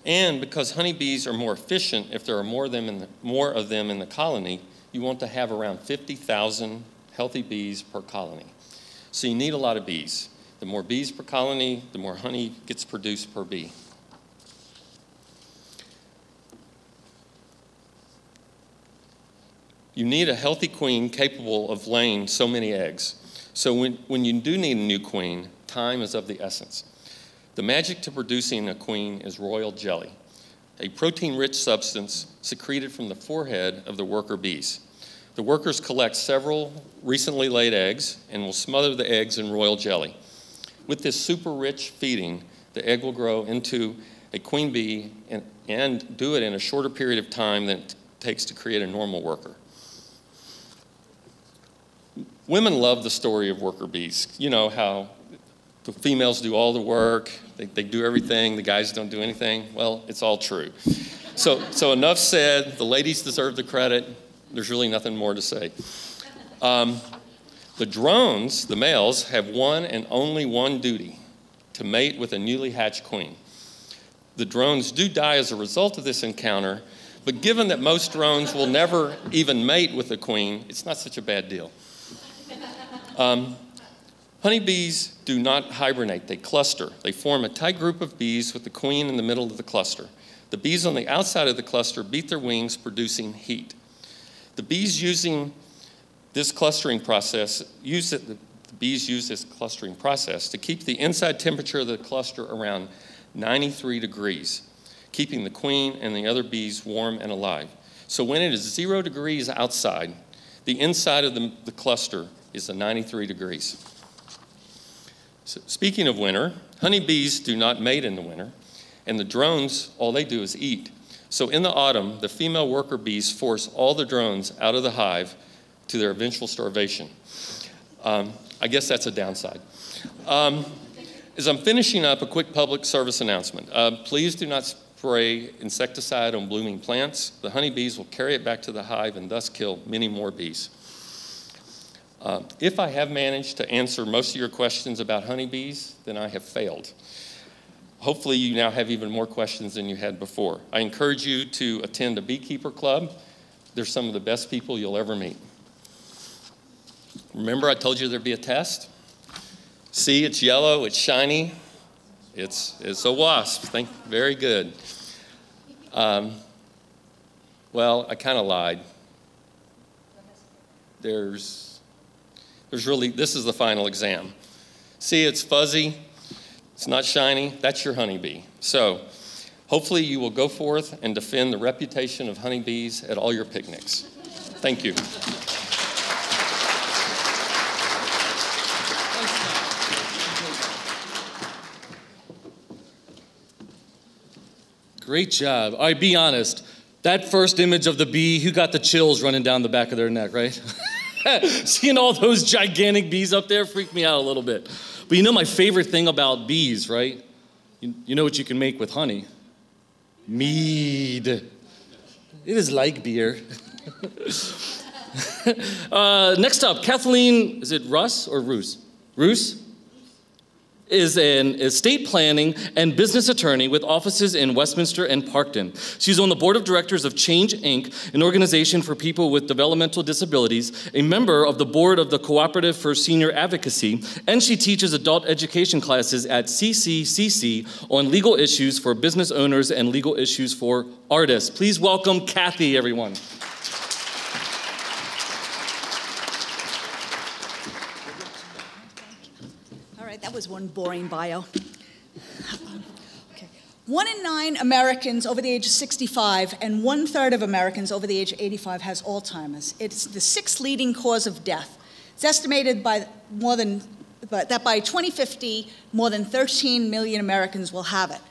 And because honeybees are more efficient, if there are more of them in the colony, you want to have around 50,000 healthy bees per colony. So you need a lot of bees. The more bees per colony, the more honey gets produced per bee. You need a healthy queen capable of laying so many eggs. So when you do need a new queen, time is of the essence. The magic to producing a queen is royal jelly, a protein-rich substance secreted from the forehead of the worker bees. The workers collect several recently laid eggs and will smother the eggs in royal jelly. With this super-rich feeding, the egg will grow into a queen bee and do it in a shorter period of time than it takes to create a normal worker. Women love the story of worker bees. You know how the females do all the work, they do everything, the guys don't do anything. Well, it's all true. So enough said, the ladies deserve the credit. There's really nothing more to say. The drones, the males, have one and only one duty, to mate with a newly hatched queen. The drones do die as a result of this encounter, but given that most drones will never even mate with the queen, it's not such a bad deal. Honeybees do not hibernate, they cluster. They form a tight group of bees with the queen in the middle of the cluster. The bees on the outside of the cluster beat their wings, producing heat. The bees using this clustering process, the bees use this clustering process to keep the inside temperature of the cluster around 93 degrees, keeping the queen and the other bees warm and alive. So when it is 0 degrees outside, the inside of the cluster is 93 degrees. So speaking of winter, honeybees do not mate in the winter, and the drones, all they do is eat. So in the autumn, the female worker bees force all the drones out of the hive to their eventual starvation. I guess that's a downside. As I'm finishing up, a quick public service announcement. Please do not spray insecticide on blooming plants. The honeybees will carry it back to the hive and thus kill many more bees. If I have managed to answer most of your questions about honeybees, then I have failed. Hopefully you now have even more questions than you had before. I encourage you to attend a beekeeper club. They're some of the best people you'll ever meet. Remember I told you there'd be a test? See, it's yellow, it's shiny. It's a wasp. Very good. Well, I kind of lied. This is the final exam. See, it's fuzzy, it's not shiny, that's your honeybee. So, hopefully you will go forth and defend the reputation of honeybees at all your picnics. Thank you. Great job. All right, be honest. That first image of the bee, who got the chills running down the back of their neck, right? Seeing all those gigantic bees up there freaked me out a little bit. But you know my favorite thing about bees, right? You know what you can make with honey? Mead. It is like beer. Next up, Kathleen, is it Russ or Roos? Roos? Is an estate planning and business attorney with offices in Westminster and Parkton. She's on the board of directors of Change, Inc., an organization for people with developmental disabilities, a member of the board of the Cooperative for Senior Advocacy, and she teaches adult education classes at CCCC on legal issues for business owners and legal issues for artists. Please welcome Kathy, everyone. That was one boring bio. Okay. 1 in 9 Americans over the age of 65 and 1/3 of Americans over the age of 85 has Alzheimer's. It's the 6th leading cause of death. It's estimated that by 2050, more than 13 million Americans will have it.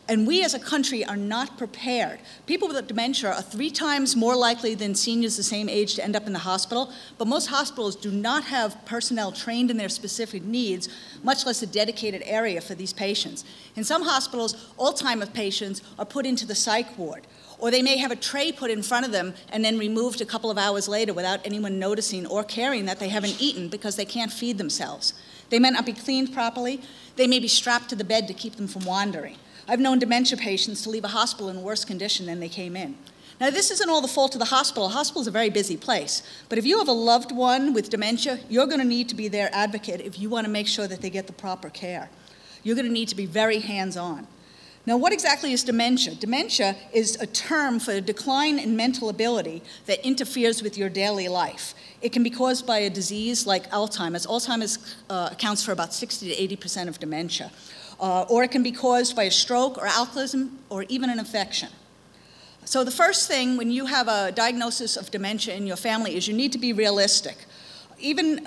And we as a country are not prepared. People with dementia are 3 times more likely than seniors the same age to end up in the hospital, but most hospitals do not have personnel trained in their specific needs, much less a dedicated area for these patients. In some hospitals, Alzheimer's patients are put into the psych ward, or they may have a tray put in front of them and then removed a couple of hours later without anyone noticing or caring that they haven't eaten because they can't feed themselves. They may not be cleaned properly. They may be strapped to the bed to keep them from wandering. I've known dementia patients to leave a hospital in worse condition than they came in. Now, this isn't all the fault of the hospital. A hospital is a very busy place. But if you have a loved one with dementia, you're going to need to be their advocate if you want to make sure that they get the proper care. You're going to need to be very hands-on. Now, what exactly is dementia? Dementia is a term for a decline in mental ability that interferes with your daily life. It can be caused by a disease like Alzheimer's. Alzheimer's accounts for about 60 to 80% of dementia. Or it can be caused by a stroke or alcoholism or even an infection. So the first thing when you have a diagnosis of dementia in your family is you need to be realistic. Even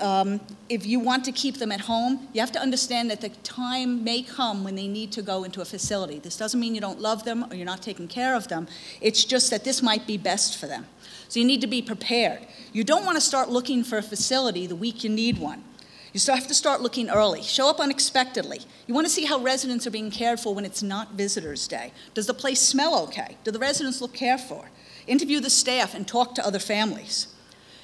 if you want to keep them at home, you have to understand that the time may come when they need to go into a facility. This doesn't mean you don't love them or you're not taking care of them. It's just that this might be best for them. So you need to be prepared. You don't want to start looking for a facility the week you need one. You still have to start looking early. Show up unexpectedly. You want to see how residents are being cared for when it's not visitors' day. Does the place smell okay? Do the residents look cared for? Interview the staff and talk to other families.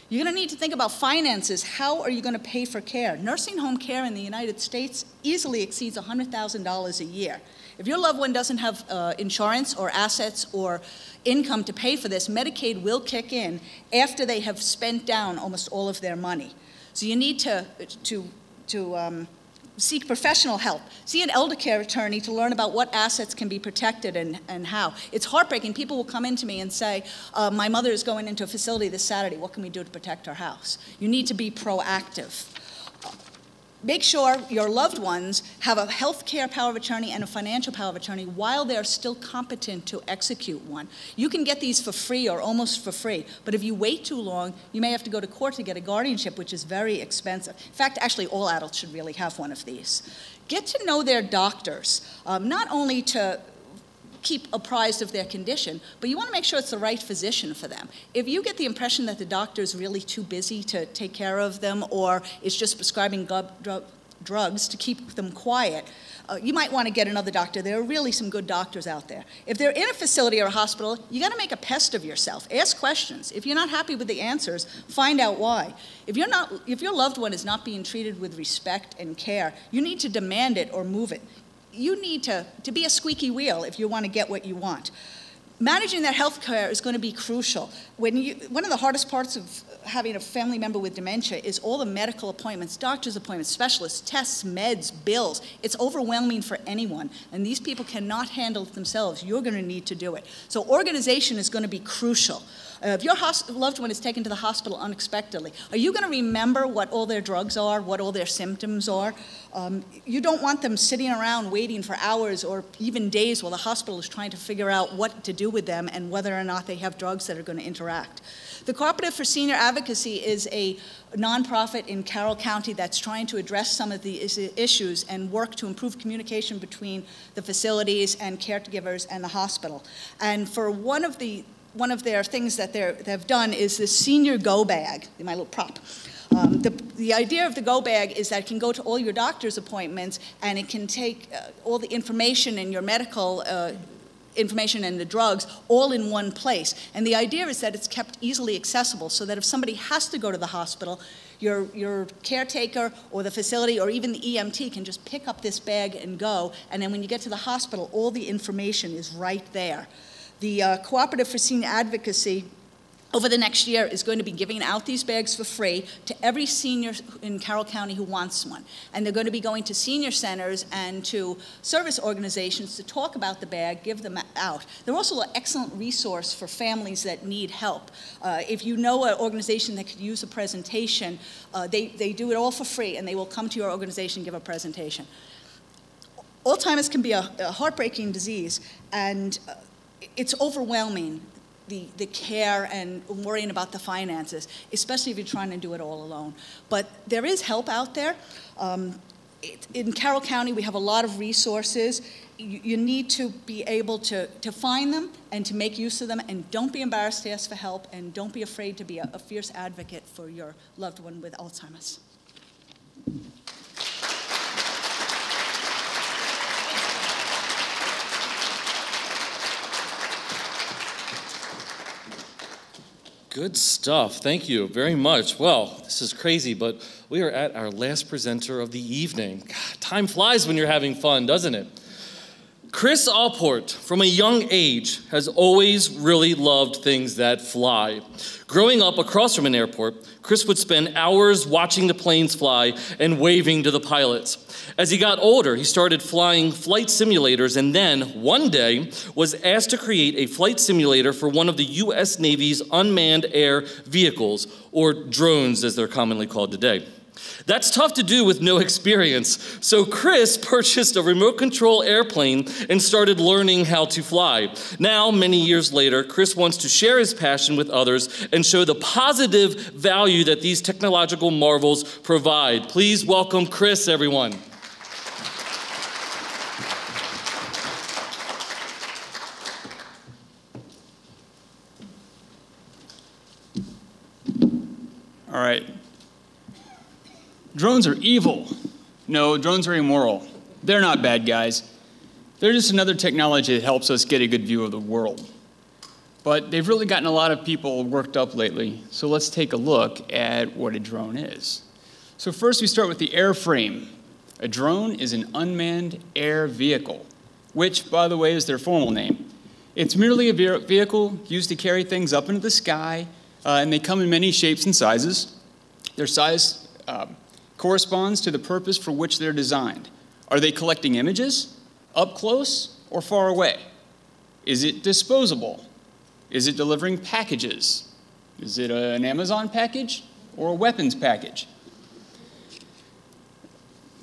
You're going to need to think about finances. How are you going to pay for care? Nursing home care in the United States easily exceeds $100,000 a year. If your loved one doesn't have insurance or assets or income to pay for this, Medicaid will kick in after they have spent down almost all of their money. So you need to seek professional help. See an elder care attorney to learn about what assets can be protected and how. It's heartbreaking. People will come into me and say, my mother is going into a facility this Saturday. What can we do to protect her house? You need to be proactive. Make sure your loved ones have a health care power of attorney and a financial power of attorney while they're still competent to execute one. You can get these for free or almost for free, but if you wait too long, you may have to go to court to get a guardianship, which is very expensive. In fact, actually, all adults should really have one of these. Get to know their doctors, not only to keep apprised of their condition, but you want to make sure it's the right physician for them. If you get the impression that the doctor is really too busy to take care of them or is just prescribing drugs to keep them quiet, you might want to get another doctor. There are really some good doctors out there. If they're in a facility or a hospital, you got to make a pest of yourself. Ask questions. If you're not happy with the answers, find out why. If your loved one is not being treated with respect and care, you need to demand it or move it. You need to be a squeaky wheel if you want to get what you want. Managing their health care is going to be crucial. One of the hardest parts of having a family member with dementia is all the medical appointments, doctor's appointments, specialists, tests, meds, bills. It's overwhelming for anyone, and these people cannot handle it themselves. You're going to need to do it. So organization is going to be crucial. If your loved one is taken to the hospital unexpectedly, are you going to remember what all their drugs are, what all their symptoms are? You don't want them sitting around waiting for hours or even days while the hospital is trying to figure out what to do with them and whether or not they have drugs that are going to interact. The Cooperative for Senior Advocacy is a nonprofit in Carroll County that's trying to address some of these issues and work to improve communication between the facilities and caregivers and the hospital. And for one of their things that they've done is this senior go bag, my little prop. The idea of the go bag is that it can go to all your doctor's appointments and it can take all the information and your medical information and the drugs all in one place. And the idea is that it's kept easily accessible so that if somebody has to go to the hospital, your caretaker or the facility or even the EMT can just pick up this bag and go, and then when you get to the hospital, all the information is right there. The Cooperative for Senior Advocacy over the next year is going to be giving out these bags for free to every senior in Carroll County who wants one. And they're going to be going to senior centers and to service organizations to talk about the bag, give them out. They're also an excellent resource for families that need help. If you know an organization that could use a presentation, they do it all for free, and they will come to your organization and give a presentation. Alzheimer's can be a heartbreaking disease, and it's overwhelming, the care and worrying about the finances, especially if you're trying to do it all alone. But there is help out there. In Carroll County, we have a lot of resources. You need to be able to find them and to make use of them, and don't be embarrassed to ask for help, and don't be afraid to be a fierce advocate for your loved one with Alzheimer's. Good stuff. Thank you very much. Well, this is crazy, but we are at our last presenter of the evening. God, time flies when you're having fun, doesn't it? Chris Allport, from a young age, has always really loved things that fly. Growing up across from an airport, Chris would spend hours watching the planes fly and waving to the pilots. As he got older, he started flying flight simulators, and then, one day, was asked to create a flight simulator for one of the U.S. Navy's unmanned air vehicles, or drones as they're commonly called today. That's tough to do with no experience, so Chris purchased a remote control airplane and started learning how to fly. Now, many years later, Chris wants to share his passion with others and show the positive value that these technological marvels provide. Please welcome Chris, everyone. All right. Drones are evil. No, drones are immoral. They're not bad guys. They're just another technology that helps us get a good view of the world. but they've really gotten a lot of people worked up lately. So let's take a look at what a drone is. So first we start with the airframe. A drone is an unmanned air vehicle, which, by the way, is their formal name. It's merely a vehicle used to carry things up into the sky, and they come in many shapes and sizes. Their size corresponds to the purpose for which they're designed. Are they collecting images, up close or far away? Is it disposable? Is it delivering packages? Is it an Amazon package or a weapons package?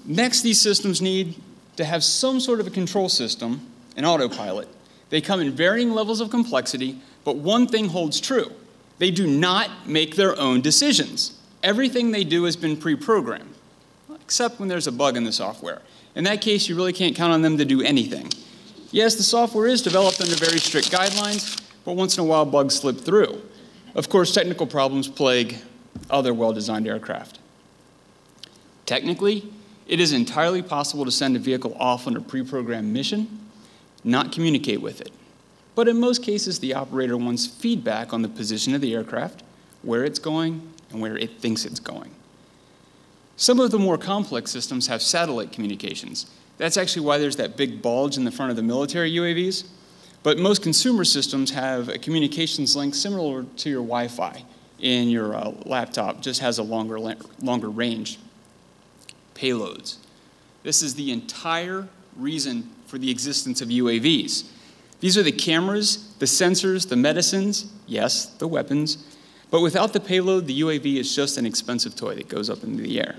Next, these systems need to have some sort of a control system, an autopilot. They come in varying levels of complexity, but one thing holds true. They do not make their own decisions. Everything they do has been pre-programmed, except when there's a bug in the software. In that case, you really can't count on them to do anything. Yes, the software is developed under very strict guidelines, but once in a while bugs slip through. Of course, technical problems plague other well-designed aircraft. Technically, it is entirely possible to send a vehicle off on a pre-programmed mission, not communicate with it. But in most cases, the operator wants feedback on the position of the aircraft, where it's going, and where it thinks it's going. Some of the more complex systems have satellite communications. That's actually why there's that big bulge in the front of the military UAVs. But most consumer systems have a communications link similar to your Wi-Fi in your laptop, just has a longer range. Payloads. This is the entire reason for the existence of UAVs. These are the cameras, the sensors, the medicines, yes, the weapons, but without the payload, the UAV is just an expensive toy that goes up into the air.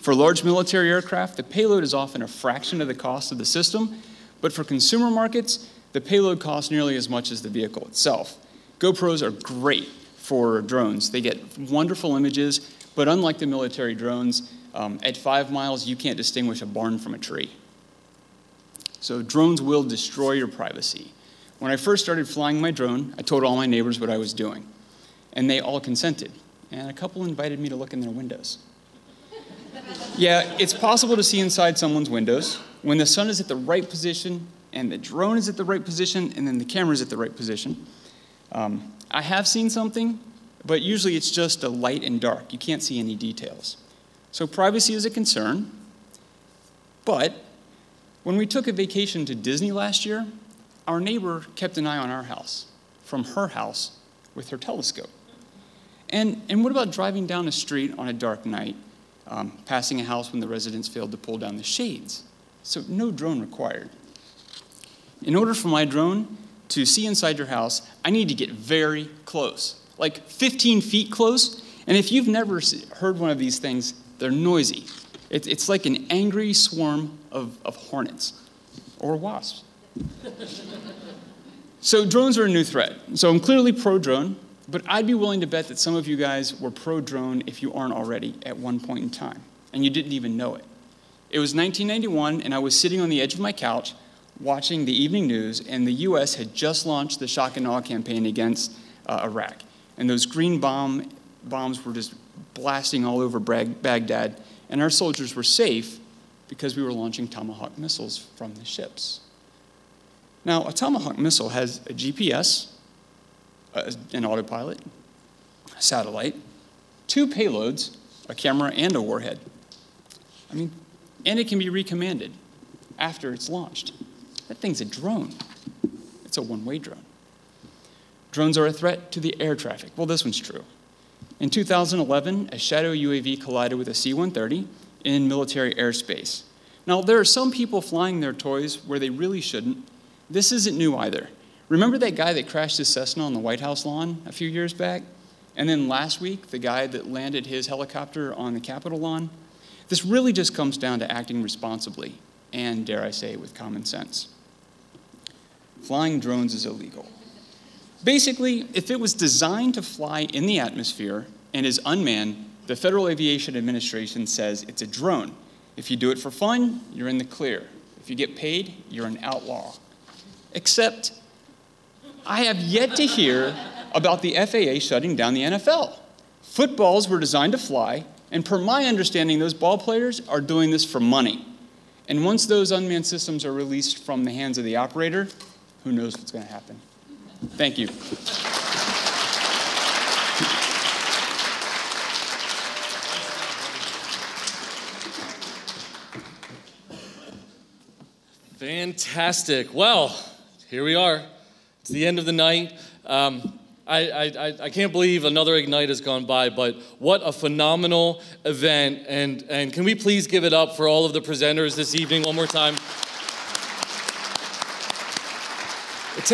For large military aircraft, the payload is often a fraction of the cost of the system, but for consumer markets, the payload costs nearly as much as the vehicle itself. GoPros are great for drones. They get wonderful images, but unlike the military drones, at 5 miles, you can't distinguish a barn from a tree. So drones will destroy your privacy. When I first started flying my drone, I told all my neighbors what I was doing, and they all consented, and a couple invited me to look in their windows. Yeah, it's possible to see inside someone's windows when the sun is at the right position, and the drone is at the right position, and then the camera is at the right position. I have seen something, but usually it's just a light and dark. You can't see any details. So privacy is a concern, but when we took a vacation to Disney last year, our neighbor kept an eye on our house from her house with her telescope. And what about driving down a street on a dark night, passing a house when the residents failed to pull down the shades? So no drone required. In order for my drone to see inside your house, I need to get very close, like 15 feet close. And if you've never heard one of these things, they're noisy. It's like an angry swarm of hornets or wasps. So drones are a new threat. So I'm clearly pro-drone, but I'd be willing to bet that some of you guys were pro-drone if you aren't already at one point in time, and you didn't even know it. It was 1991, and I was sitting on the edge of my couch watching the evening news, and the US had just launched the shock and awe campaign against Iraq. And those green bombs were just blasting all over Baghdad, and our soldiers were safe because we were launching Tomahawk missiles from the ships. Now, a Tomahawk missile has a GPS, an autopilot, a satellite, 2 payloads, a camera and a warhead. And it can be recommanded after it's launched. That thing's a drone. It's a one-way drone. Drones are a threat to the air traffic. Well, this one's true. In 2011, a Shadow UAV collided with a C-130 in military airspace. Now, there are some people flying their toys where they really shouldn't. This isn't new either. Remember that guy that crashed his Cessna on the White House lawn a few years back? And then last week, the guy that landed his helicopter on the Capitol lawn? This really just comes down to acting responsibly and, dare I say, with common sense. Flying drones is illegal. Basically, if it was designed to fly in the atmosphere and is unmanned, the Federal Aviation Administration says it's a drone. If you do it for fun, you're in the clear. If you get paid, you're an outlaw. Except, I have yet to hear about the FAA shutting down the NFL. Footballs were designed to fly, and per my understanding, those ball players are doing this for money. And once those unmanned systems are released from the hands of the operator, who knows what's going to happen. Thank you. Fantastic. Well, here we are. It's the end of the night. I can't believe another Ignite has gone by, but what a phenomenal event. And can we please give it up for all of the presenters this evening one more time? It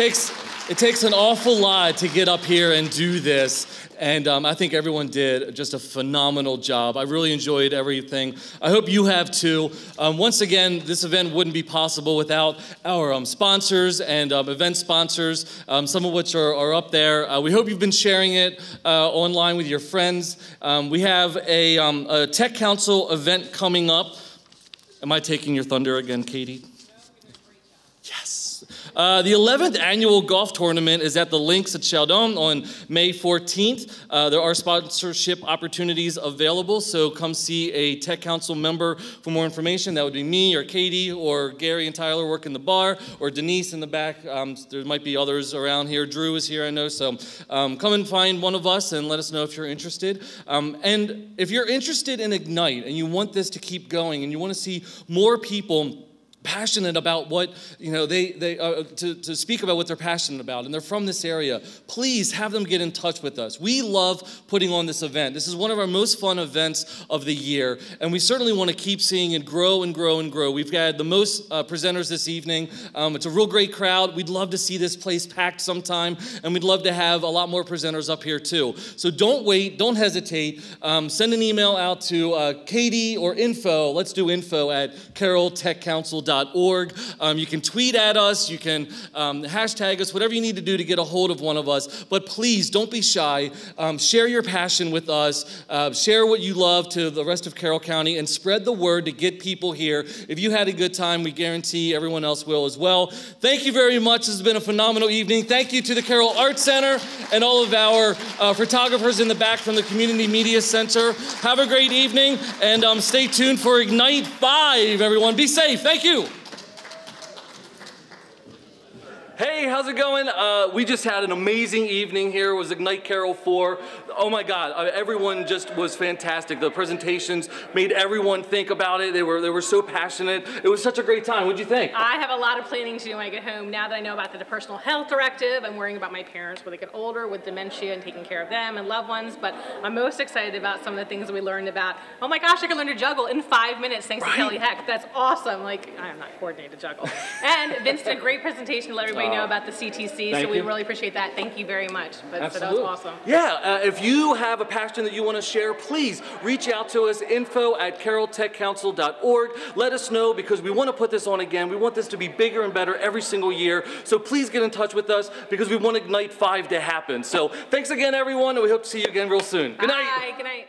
takes an awful lot to get up here and do this. And I think everyone did just a phenomenal job. I really enjoyed everything. I hope you have too. Once again, this event wouldn't be possible without our sponsors and event sponsors, some of which are up there. We hope you've been sharing it online with your friends. We have a Tech Council event coming up. Am I taking your thunder again, Katie? Yes. The 11th annual golf tournament is at the Links at Sheldon on May 14th. There are sponsorship opportunities available, so come see a Tech Council member for more information. That would be me or Katie or Gary and Tyler working the bar or Denise in the back. There might be others around here. Drew is here, I know, so come and find one of us and let us know if you're interested. And if you're interested in Ignite and you want this to keep going and you want to see more people passionate about what, to speak about what they're passionate about, and they're from this area, please have them get in touch with us. We love putting on this event. This is one of our most fun events of the year, and we certainly want to keep seeing it grow and grow and grow. We've had the most presenters this evening. It's a real great crowd. We'd love to see this place packed sometime, and we'd love to have a lot more presenters up here too. So don't wait, don't hesitate. Send an email out to Katie or info. Let's do info at carrolltechcouncil.org. You can tweet at us, you can hashtag us, whatever you need to do to get a hold of one of us. But please, don't be shy. Share your passion with us. Share what you love to the rest of Carroll County and spread the word to get people here. If you had a good time, we guarantee everyone else will as well. Thank you very much. This has been a phenomenal evening. Thank you to the Carroll Arts Center and all of our photographers in the back from the Community Media Center. Have a great evening and stay tuned for Ignite 5, everyone. Be safe. Thank you. Hey, how's it going? We just had an amazing evening here. It was Ignite Carroll 4. Oh my God, everyone just was fantastic. The presentations made everyone think about it. They were so passionate. It was such a great time. What'd you think? I have a lot of planning to do when I get home. Now that I know about the personal health directive, I'm worrying about my parents when they get older with dementia and taking care of them and loved ones. But I'm most excited about some of the things that we learned about. Oh my gosh, I can learn to juggle in 5 minutes thanks to Kelly Heck. That's awesome. Like, I'm not coordinated to juggle. And Vince did a great presentation to let everybody know about the CTC, so we really appreciate that. Thank you very much. So that was awesome. Yeah, if you have a passion that you want to share, please reach out to us, info at carrolltechcouncil.org. Let us know because we want to put this on again. We want this to be bigger and better every single year. So please get in touch with us because we want Ignite 5 to happen. So thanks again, everyone, and we hope to see you again real soon. Good night. Good night.